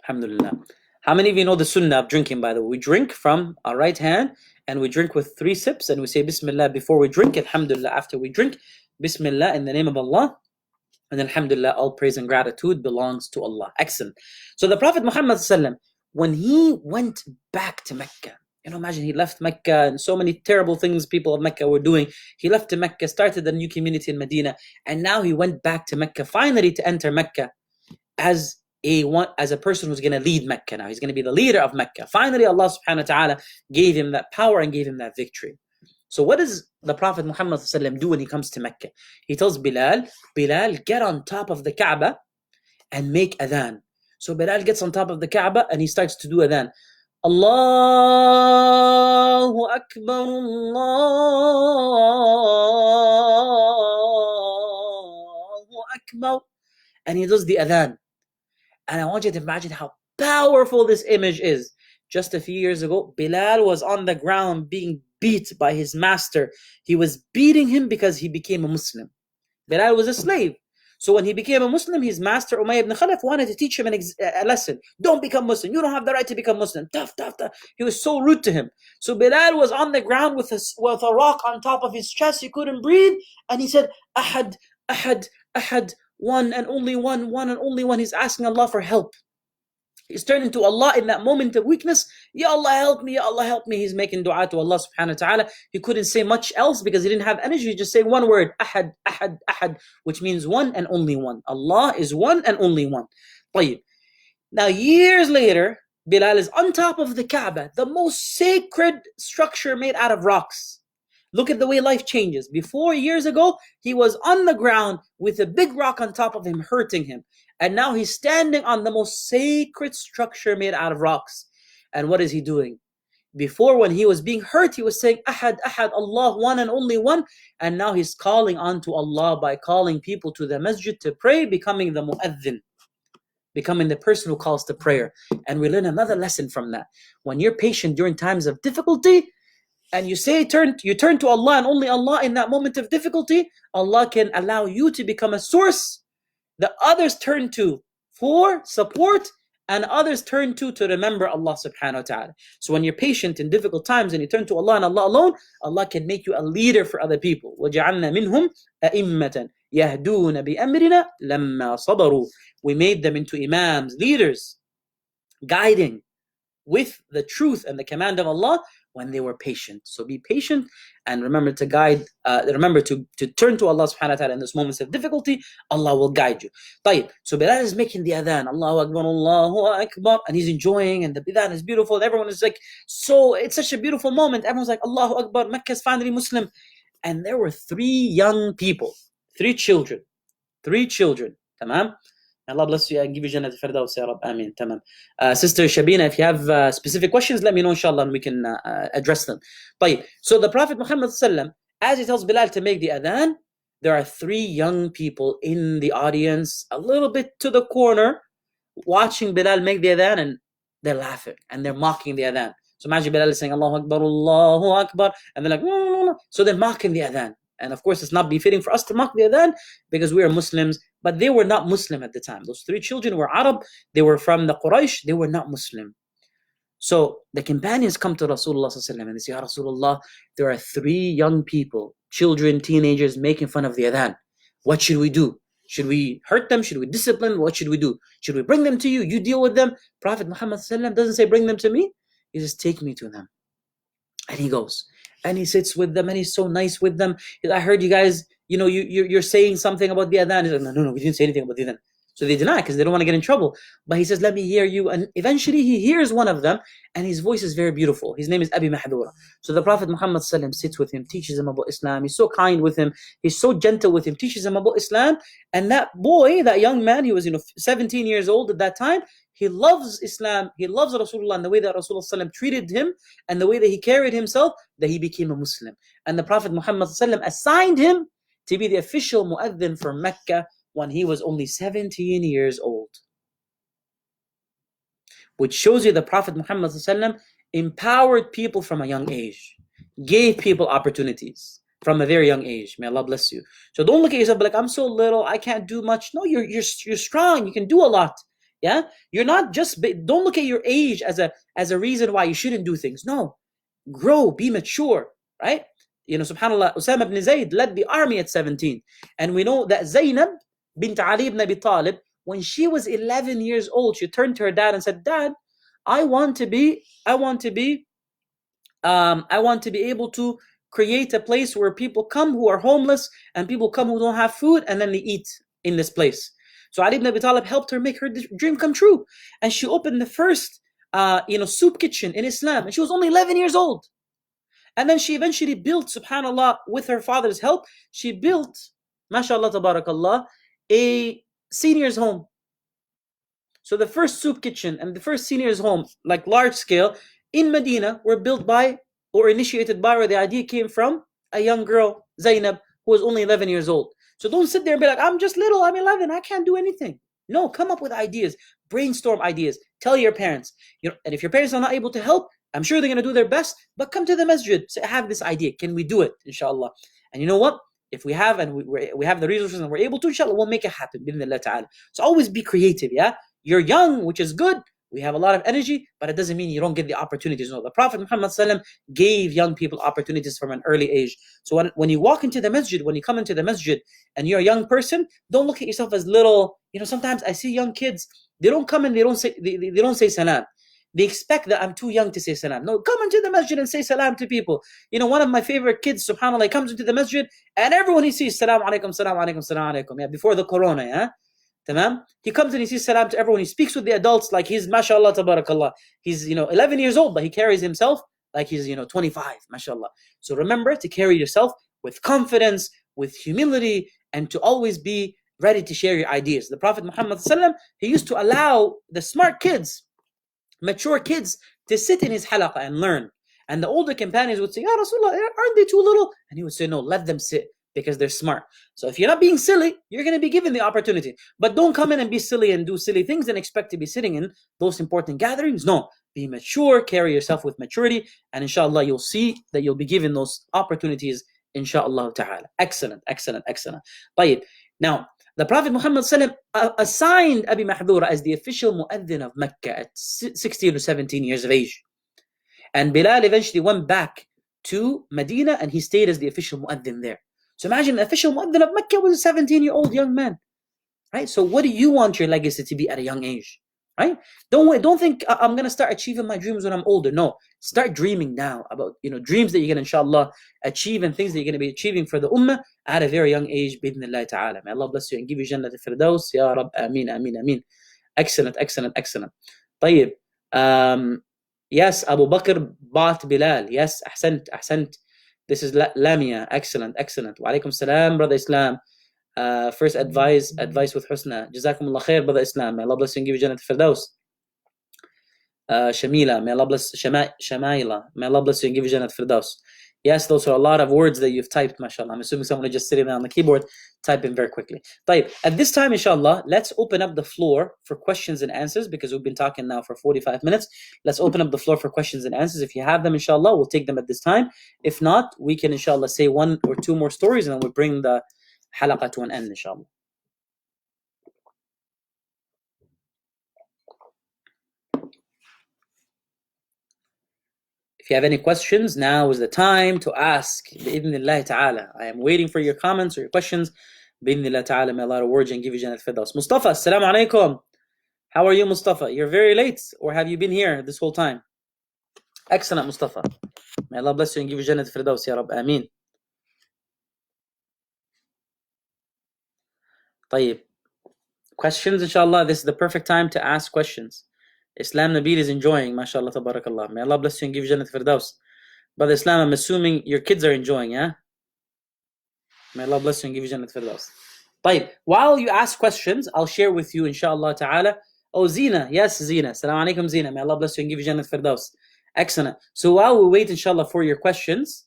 Alhamdulillah. How many of you know the sunnah of drinking, by the way? We drink from our right hand, and we drink with 3 sips, and we say Bismillah before we drink, Alhamdulillah after we drink, Bismillah in the name of Allah, and Alhamdulillah, all praise and gratitude belongs to Allah. Excellent. So the Prophet Muhammad ﷺ, when he went back to Mecca, imagine he left Mecca and so many terrible things people of Mecca were doing. He left to Mecca, started a new community in Medina, and now he went back to Mecca, finally to enter Mecca as a person who's going to lead Mecca now. He's going to be the leader of Mecca. Finally, Allah subhanahu wa ta'ala gave him that power and gave him that victory. So what does the Prophet Muhammad ﷺ do when he comes to Mecca? He tells Bilal, get on top of the Kaaba and make adhan. So Bilal gets on top of the Kaaba and he starts to do adhan. Allahu Akbar, Allahu Akbar. And he does the adhan. And I want you to imagine how powerful this image is. Just a few years ago, Bilal was on the ground being beat by his master. He was beating him because he became a Muslim. Bilal was a slave. So when he became a Muslim, his master, Umayyah ibn Khalaf, wanted to teach him a lesson. Don't become Muslim. You don't have the right to become Muslim. Tough. He was so rude to him. So Bilal was on the ground with a rock on top of his chest. He couldn't breathe. And he said, Ahad, Ahad, Ahad. One and only one and only one. He's asking Allah for help. He's turning to Allah in that moment of weakness. Ya Allah help me, Ya Allah help me. He's making dua to Allah subhanahu wa ta'ala. He couldn't say much else because he didn't have energy. He just saying one word, Ahad, Ahad, Ahad, which means one and only one. Allah is one and only one. طيب. Now years later, Bilal is on top of the Kaaba, the most sacred structure made out of rocks. Look at the way life changes. Before, years ago, he was on the ground with a big rock on top of him, hurting him. And now he's standing on the most sacred structure made out of rocks. And what is he doing? Before, when he was being hurt, he was saying, Ahad, Ahad, Allah, one and only one. And now he's calling on to Allah by calling people to the masjid to pray, becoming the mu'adhin, becoming the person who calls to prayer. And we learn another lesson from that. When you're patient during times of difficulty, and you turn to Allah and only Allah in that moment of difficulty, Allah can allow you to become a source that others turn to for support and others turn to remember Allah subhanahu wa ta'ala. So when you're patient in difficult times and you turn to Allah and Allah alone, Allah can make you a leader for other people. وَجَعَلْنَا مِنْهُمْ أَئِمَّةً يَهْدُونَ بِأَمْرِنَا لَمَّا صَبَرُوا. We made them into imams, leaders, guiding with the truth and the command of Allah when they were patient. So be patient and remember to guide, remember to turn to Allah subhanahu wa ta'ala in this moments of difficulty. Allah will guide you. طيب. So Bilal is making the adhan, Allahu Akbar, Allahu Akbar, and he's enjoying, and the adhan is beautiful, and everyone is like, so it's such a beautiful moment. Everyone's like, Allahu Akbar, Mecca is finally Muslim. And there were 3 young people, 3 children, tamam? Allah bless you and give you Jannat al-Firdaus, Ya Rab, Ameen, tamam. Sister Shabina, if you have specific questions, let me know, inshallah, and we can address them. طيب. So the Prophet Muhammad sallam, as he tells Bilal to make the adhan, there are 3 young people in the audience, a little bit to the corner, watching Bilal make the adhan, and they're laughing, and they're mocking the adhan. So imagine Bilal is saying, Allahu Akbar, Allahu Akbar, and they're like, no. So they're mocking the adhan. And of course, it's not befitting for us to mock the adhan because we are Muslims, but they were not Muslim at the time. Those 3 children were Arab, they were from the Quraysh, they were not Muslim. So the companions come to Rasulullah and they say, Ya Rasulullah, there are 3 young people, children, teenagers, making fun of the adhan. What should we do? Should we hurt them? Should we discipline? What should we do? Should we bring them to you? You deal with them? Prophet Muhammad doesn't say bring them to me. He says, take me to them. And he goes. And he sits with them, and he's so nice with them. I heard you guys, you're saying something about the adhan. He's like, no, we didn't say anything about the adhan. So they deny because they don't want to get in trouble. But he says, let me hear you. And eventually he hears one of them, and his voice is very beautiful. His name is Abi Mahdura. So the Prophet Muhammad sits with him, teaches him about Islam. He's so kind with him. He's so gentle with him, teaches him about Islam. And that boy, that young man, he was 17 years old at that time. He loves Islam, he loves Rasulullah and the way that Rasulullah treated him and the way that he carried himself, that he became a Muslim. And the Prophet Muhammad assigned him to be the official mu'adhin for Mecca when he was only 17 years old. Which shows you the Prophet Muhammad empowered people from a young age, gave people opportunities from a very young age. May Allah bless you. So don't look at yourself like, I'm so little, I can't do much. No, you're strong, you can do a lot. Yeah, you're not just, don't look at your age as a reason why you shouldn't do things. No, grow, be mature, right? Subhanallah, Osama ibn Zayd led the army at 17. And we know that Zainab bint Ali ibn Abi Talib, when she was 11 years old, she turned to her dad and said, Dad, I want to be able to create a place where people come who are homeless and people come who don't have food, and then they eat in this place. So Ali ibn Abi Talib helped her make her dream come true. And she opened the first soup kitchen in Islam. And she was only 11 years old. And then she eventually built, subhanAllah, with her father's help, she built, mashallah, tabarakallah, a senior's home. So the first soup kitchen and the first senior's home, like large scale, in Medina, were built by, or initiated by, where the idea came from, a young girl, Zainab, who was only 11 years old. So don't sit there and be like, I'm just little, I'm 11, I can't do anything. No, come up with ideas, brainstorm ideas, tell your parents. And if your parents are not able to help, I'm sure they're going to do their best, but come to the masjid, say, I have this idea, can we do it, inshallah? And you know what? If we have, and we have the resources and we're able to, inshallah, we'll make it happen, bi'idhnillah ta'ala. So always be creative, yeah? You're young, which is good. We have a lot of energy, but it doesn't mean you don't get the opportunities. No, the Prophet Muhammad gave young people opportunities from an early age. So when you walk into the masjid, when you come into the masjid and you're a young person, don't look at yourself as little. Sometimes I see young kids, they don't come and they don't say salam. They expect that I'm too young to say salam. No, come into the masjid and say salam to people. One of my favorite kids, subhanAllah, he comes into the masjid and everyone he sees, salam alaikum, salam alaikum, salam alaikum. Yeah, before the corona, yeah? Tamam? He comes and he says salam to everyone. He speaks with the adults like he's, mashallah, tabarakallah. He's, 11 years old, but he carries himself like he's, 25, mashallah. So remember to carry yourself with confidence, with humility, and to always be ready to share your ideas. The Prophet Muhammad he used to allow the smart kids, mature kids, to sit in his halaqa and learn. And the older companions would say, Ya Rasulullah, aren't they too little? And he would say, no, let them sit, because they're smart. So if you're not being silly, you're going to be given the opportunity. But don't come in and be silly and do silly things and expect to be sitting in those important gatherings. No, be mature, carry yourself with maturity, and inshallah you'll see that you'll be given those opportunities, inshallah ta'ala. Excellent, excellent, excellent. طيب. Now, the Prophet Muhammad assigned Abi Mahdura as the official mu'adhin of Mecca at 16 or 17 years of age. And Bilal eventually went back to Medina and he stayed as the official mu'adhin there. So imagine the official mu'adhin of Mecca was a 17-year-old young man. Right? So what do you want your legacy to be at a young age? right? Don't think I'm gonna start achieving my dreams when I'm older. No, start dreaming now about dreams that you're gonna inshallah achieve and things that you're gonna be achieving for the ummah at a very young age. Bidnillah ta'ala. May Allah bless you and give you Jannah al-Firdaus. Ya Rab, Ameen, Ameen, Ameen. Excellent, excellent, excellent. طيب. Yes, Abu Bakr bought Bilal. Yes, ahsant. This is Lamia. Excellent, excellent. Wa alaikum salam, brother Islam. First advice with Husna. Jazakumullah khair, brother Islam. May Allah bless you and give you Jannah al-Firdaus. Shamila, may Allah bless Shamaila. May Allah bless you and give you Jannah al-Firdaus. Yes, those are a lot of words that you've typed, mashallah. I'm assuming someone is just sitting on the keyboard, typing very quickly. طيب, at this time, inshallah, let's open up the floor for questions and answers because we've been talking now for 45 minutes. Let's open up the floor for questions and answers. If you have them, inshallah, we'll take them at this time. If not, we can, inshallah, say one or two more stories and then we'll bring the halaqa to an end, inshallah. If you have any questions, now is the time to ask. Bi-idhnillah ta'ala. I am waiting for your comments or your questions. Bi-idhnillah ta'ala. May Allah reward you and give you Jannah al-Firdaus. Mustafa, assalamu alaikum. How are you, Mustafa? You're very late, or have you been here this whole time? Excellent, Mustafa. May Allah bless you and give you Jannah al-Firdaus, Ya Rab. Ameen. طيب. Questions, inshallah. This is the perfect time to ask questions. Islam Nabil is enjoying, mashallah, tabarakallah. May Allah bless you and give you Jannah al-Firdaus. Brother Islam, I'm assuming your kids are enjoying, yeah? May Allah bless you and give you Jannah al-Firdaus. طيب, while you ask questions, I'll share with you, inshallah ta'ala. Oh, Zina. Yes, Zina. Assalamu alaikum, Zina. May Allah bless you and give you Jannah al-Firdaus. Excellent. So while we wait, inshallah, for your questions,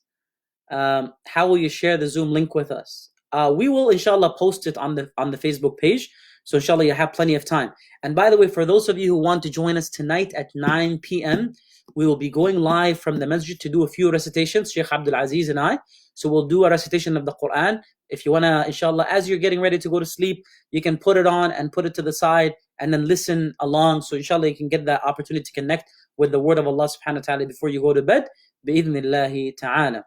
how will you share the Zoom link with us? We will, inshallah, post it on the Facebook page. So inshallah, you have plenty of time. And by the way, for those of you who want to join us tonight at 9 p.m., we will be going live from the masjid to do a few recitations, Sheikh Abdul Aziz and I. So we'll do a recitation of the Quran. If you want to, inshallah, as you're getting ready to go to sleep, you can put it on and put it to the side and then listen along. So inshallah, you can get that opportunity to connect with the word of Allah subhanahu wa ta'ala before you go to bed. Bi-idhnillahi ta'ala.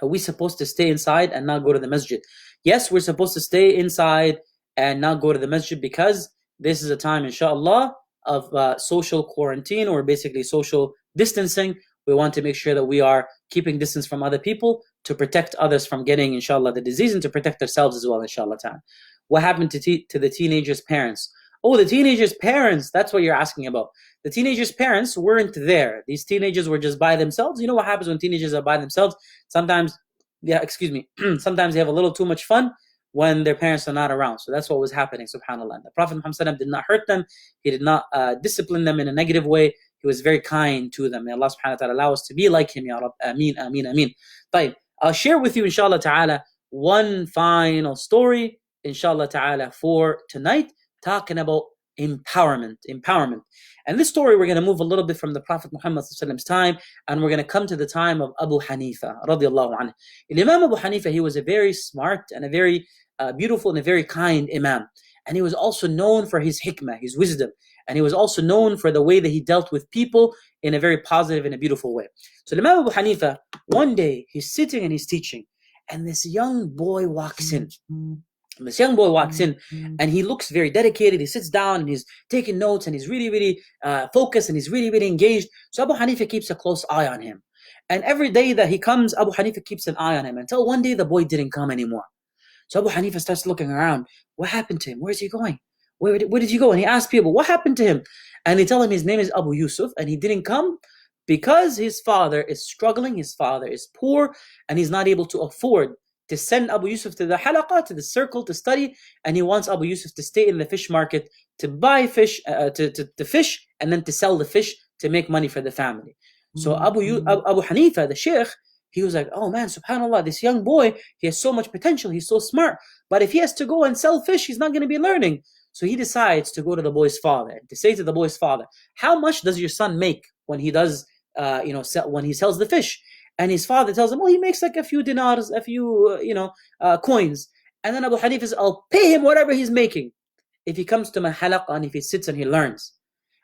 Are we supposed to stay inside and not go to the masjid? Yes, we're supposed to stay inside and not go to the masjid because this is a time, inshallah, of social quarantine or basically social distancing. We want to make sure that we are keeping distance from other people to protect others from getting, inshallah, the disease and to protect ourselves as well, inshallah ta'ala. What happened to the teenagers' parents? Oh, the teenagers' parents, that's what you're asking about. The teenagers' parents weren't there. These teenagers were just by themselves. You know what happens when teenagers are by themselves? Sometimes, sometimes they have a little too much fun when their parents are not around. So that's what was happening, subhanAllah. And the Prophet Muhammad did not hurt them. He did not discipline them in a negative way. He was very kind to them. May Allah subhanahu wa ta'ala allow us to be like him, Ya Rab. Ameen, ameen, ameen. طيب, I'll share with you, inshallah ta'ala, one final story, inshallah ta'ala, for tonight, talking about empowerment. And this story, we're going to move a little bit from the Prophet Muhammad's time, and we're going to come to the time of Abu Hanifa, radiallahu anhu. Imam Abu Hanifa, he was a very smart and a very beautiful and a very kind imam. And he was also known for his hikmah, his wisdom. And he was also known for the way that he dealt with people in a very positive and a beautiful way. So Imam Abu Hanifa, one day, he's sitting and he's teaching, and this young boy walks in. And he looks very dedicated. He sits down and he's taking notes and he's really, really focused and he's really, really engaged. So Abu Hanifa keeps a close eye on him. And every day that he comes, Abu Hanifa keeps an eye on him until one day the boy didn't come anymore. So Abu Hanifa starts looking around. What happened to him? Where's he going? Where did he go? And he asks people, what happened to him? And they tell him his name is Abu Yusuf and he didn't come because his father is struggling. His father is poor and he's not able to afford to send Abu Yusuf to the Halaqa, to the circle to study, and he wants Abu Yusuf to stay in the fish market to buy fish, to fish, and then to sell the fish to make money for the family. So Abu Hanifa, the sheikh, he was like, oh man, subhanAllah, this young boy, he has so much potential, he's so smart, but if he has to go and sell fish, he's not going to be learning. So he decides to go to the boy's father and to say to the boy's father, how much does your son make when he does, when he sells the fish? And his father tells him, oh, he makes like a few dinars, a few, coins. And then Abu Hanifa says, I'll pay him whatever he's making if he comes to my halaqa and if he sits and he learns.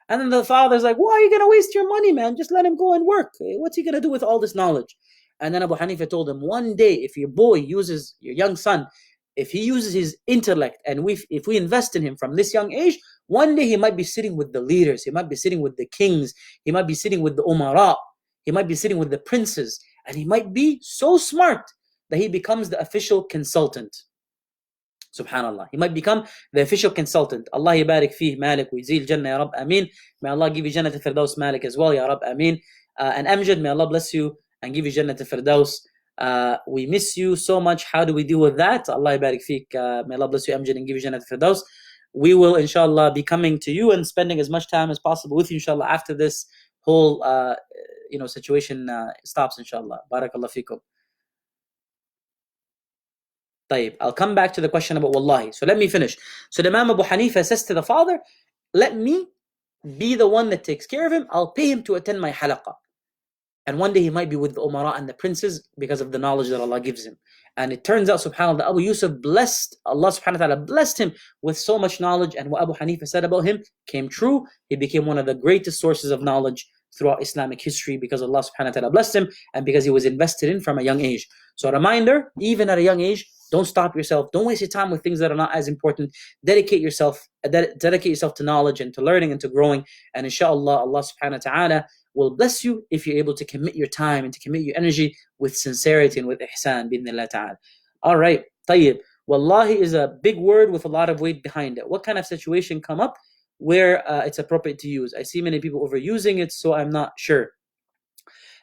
And then the father's like, why are you going to waste your money, man? Just let him go and work. What's he going to do with all this knowledge? And then Abu Hanifa told him, one day, if your boy uses, your young son, if he uses his intellect and if we invest in him from this young age, one day he might be sitting with the leaders, he might be sitting with the kings, he might be sitting with the umara, he might be sitting with the princes, and he might be so smart that he becomes the official consultant. Subhanallah. He might become the official consultant. Allah yabarik fih Malik wa yzil Jannah ya Rab Ameen. May Allah give you Jannah al-Firdaus Malik as well ya Rab Ameen. And Amjad, may Allah bless you and give you Jannah al-Firdaus. We miss you so much. How do we deal with that? Allah yabarik fik. May Allah bless you Amjad and give you Jannah al-Firdaus. We will inshallah be coming to you and spending as much time as possible with you inshallah after this whole situation stops inshallah. Barakallah fikum. طيب, I'll come back to the question about wallahi. So let me finish. So the Imam Abu Hanifa says to the father, let me be the one that takes care of him. I'll pay him to attend my halaqa. And one day he might be with the umara and the princes because of the knowledge that Allah gives him. And it turns out, subhanAllah, Abu Yusuf Allah subhanahu wa ta'ala blessed him with so much knowledge, and what Abu Hanifa said about him came true. He became one of the greatest sources of knowledge throughout Islamic history because Allah subhanahu wa ta'ala blessed him and because he was invested in from a young age. So a reminder, even at a young age, don't stop yourself. Don't waste your time with things that are not as important. Dedicate yourself to knowledge and to learning and to growing. And inshallah, Allah subhanahu wa ta'ala will bless you if you're able to commit your time and to commit your energy with sincerity and with ihsan, bi'idhnillah ta'ala. All right, tayyib. Wallahi is a big word with a lot of weight behind it. What kind of situation come up where it's appropriate to use? I see many people overusing it, so I'm not sure.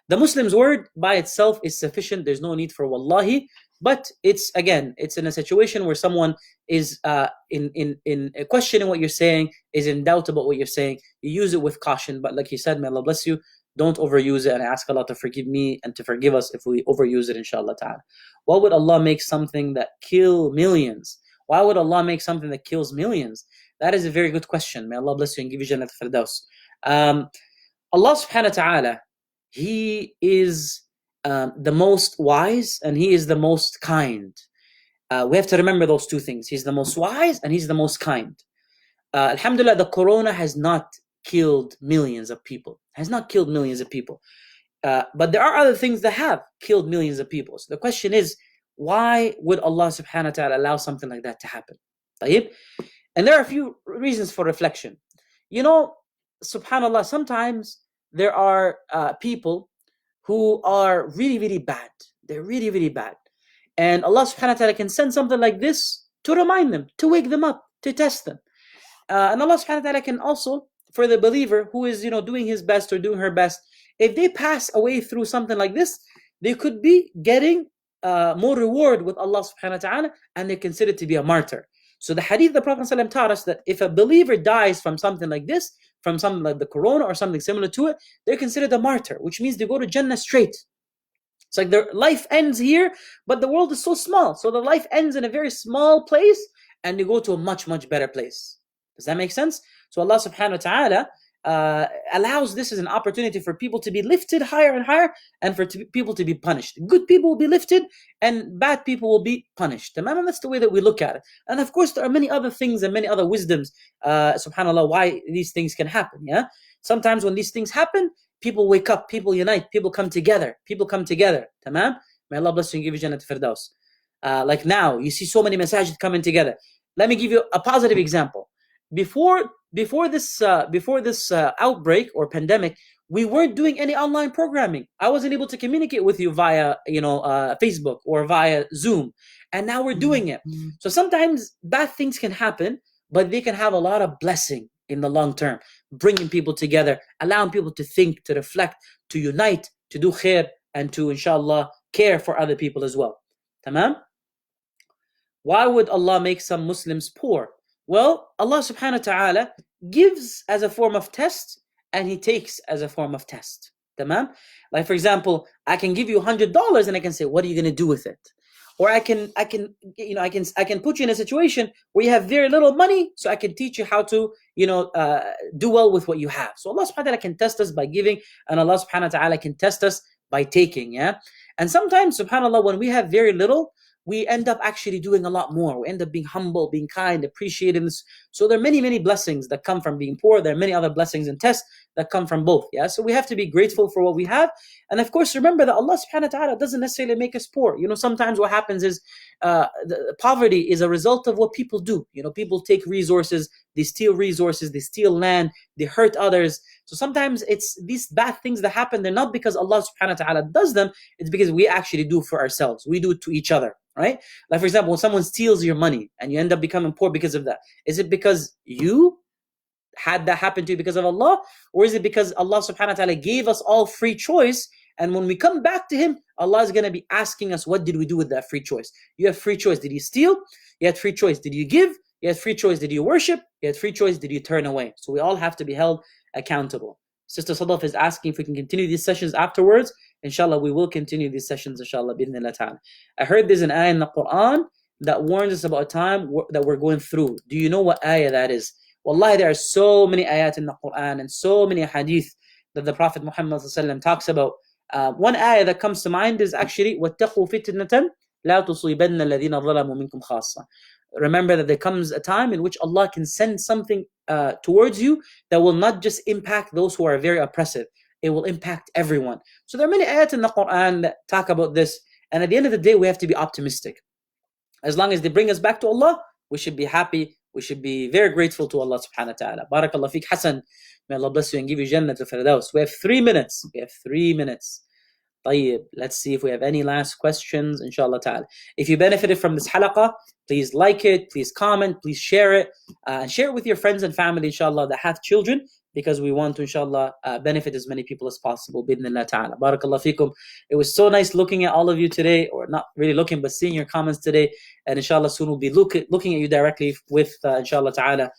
The Muslim's word by itself is sufficient. There's no need for wallahi. But it's in a situation where someone is in questioning what you're saying, is in doubt about what you're saying. You use it with caution, but like he said, may Allah bless you, don't overuse it, and I ask Allah to forgive me and to forgive us if we overuse it, inshallah ta'ala. Why would Allah make something that kill millions? Why would Allah make something that kills millions? That is a very good question. May Allah bless you and give you Jannah al-Firdaus. Allah subhanahu wa ta'ala, He is the most wise and He is the most kind. We have to remember those two things. He's the most wise and He's the most kind. Alhamdulillah, the corona has not killed millions of people. But there are other things that have killed millions of people. So the question is, why would Allah subhanahu wa ta'ala allow something like that to happen? طيب? And there are a few reasons for reflection. Subhanallah, sometimes there are people who are really, really bad. They're really, really bad. And Allah subhanahu wa ta'ala can send something like this to remind them, to wake them up, to test them. And Allah subhanahu wa ta'ala can also, for the believer who is doing his best or doing her best, if they pass away through something like this, they could be getting more reward with Allah subhanahu wa ta'ala, and they're considered to be a martyr. So the hadith the Prophet ﷺ taught us that if a believer dies from something like this, from something like the corona or something similar to it, they're considered a martyr, which means they go to Jannah straight. It's like their life ends here, but the world is so small. So the life ends in a very small place and they go to a much, much better place. Does that make sense? So Allah subhanahu wa ta'ala allows this as an opportunity for people to be lifted higher and higher, and for people to be punished. Good people will be lifted and bad people will be punished. And that's the way that we look at it. And of course there are many other things and many other wisdoms, subhanallah, why these things can happen. Yeah, sometimes when these things happen, people wake up, people unite, people come together. Tamam? May Allah bless you and give you Jannah al-Firdaus. Like now you see so many masajid coming together. Let me give you a positive example. Before this outbreak or pandemic, we weren't doing any online programming. I wasn't able to communicate with you via Facebook or via Zoom, and now we're doing it. So sometimes bad things can happen, but they can have a lot of blessing in the long term, bringing people together, allowing people to think, to reflect, to unite, to do khair, and to inshallah care for other people as well. Tamam? Why would Allah make some Muslims poor? Well, Allah subhanahu wa ta'ala gives as a form of test, and He takes as a form of test. Tamam? Like for example, I can give you $100 and I can say, what are you going to do with it? Or I can put you in a situation where you have very little money, so I can teach you how to do well with what you have. So Allah subhanahu wa ta'ala can test us by giving, and Allah subhanahu wa ta'ala can test us by taking. Yeah. And sometimes, subhanallah, when we have very little, we end up actually doing a lot more. We end up being humble, being kind, appreciating this. So there are many, many blessings that come from being poor. There are many other blessings and tests that come from both. Yeah. So we have to be grateful for what we have. And of course, remember that Allah subhanahu wa ta'ala doesn't necessarily make us poor. Sometimes what happens is the poverty is a result of what people do. People take resources, they steal resources, they steal land, they hurt others. So sometimes it's these bad things that happen. They're not because Allah subhanahu wa ta'ala does them. It's because we actually do for ourselves. We do it to each other. Right? Like for example, when someone steals your money and you end up becoming poor because of that, is it because you had that happen to you because of Allah? Or is it because Allah subhanahu wa ta'ala gave us all free choice, and when we come back to Him, Allah is going to be asking us, what did we do with that free choice? You have free choice. Did you steal? You had free choice. Did you give? You had free choice. Did you worship? You had free choice. Did you turn away? So we all have to be held accountable. Sister Sadaf is asking if we can continue these sessions afterwards. Inshallah, we will continue these sessions, inshallah, bi'idhnillah ta'ala. I heard there's an ayah in the Quran that warns us about a time that we're going through. Do you know what ayah that is? Wallahi, there are so many ayat in the Quran and so many hadith that the Prophet Muhammad talks about. One ayah that comes to mind is actually وَاتَّقُوا فِتْنَةً لَا تُصِيبَنَّ الَّذِينَ ظَلَمُوا مِنكُمْ خَاصه. Remember that there comes a time in which Allah can send something towards you that will not just impact those who are very oppressive. It will impact everyone. So there are many ayat in the Quran that talk about this. And at the end of the day, we have to be optimistic. As long as they bring us back to Allah, we should be happy. We should be very grateful to Allah subhanahu wa ta'ala. Barakallah feek Hasan. May Allah bless you and give you Jannah to Firdaus. We have 3 minutes. طيب, let's see if we have any last questions, inshallah ta'ala. If you benefited from this halaqa, please like it, please comment, please share it. And share it with your friends and family, inshallah, that have children, because we want to, inshallah, benefit as many people as possible. Bidnillah ta'ala. Barakallah feekum. It was so nice looking at all of you today, or not really looking, but seeing your comments today. And inshallah, soon we'll be looking at you directly with, inshallah ta'ala,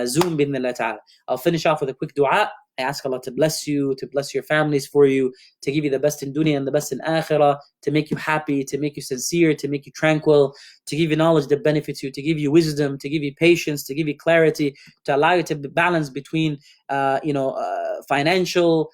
Zoom, bidnillah ta'ala. I'll finish off with a quick dua. I ask Allah to bless you, to bless your families for you, to give you the best in dunya and the best in akhirah, to make you happy, to make you sincere, to make you tranquil, to give you knowledge that benefits you, to give you wisdom, to give you patience, to give you clarity, to allow you to balance between, financial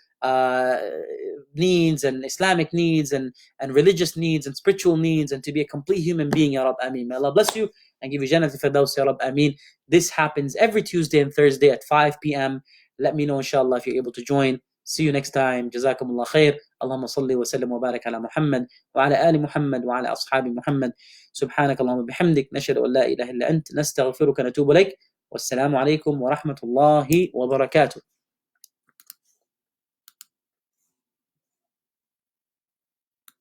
needs and Islamic needs and religious needs and spiritual needs, and to be a complete human being, Ya Rab, Ameen. May Allah bless you and give you Jannah al-Firdaus, Ya Rab, Ameen. This happens every Tuesday and Thursday at 5 p.m. Let me know, inshallah, if you're able to join. See you next time. Jazakumullah khair. Allahumma salli wa sallim wa barak ala Muhammad wa ala ali Muhammad wa ala ashabi Muhammad. Subhanak Allahumma bihamdik. Nashhadu an la ilaha illa ant. Nastaghfiruka wa natubu ilayk. Wassalamu alaikum wa rahmatullahi wa barakatuh.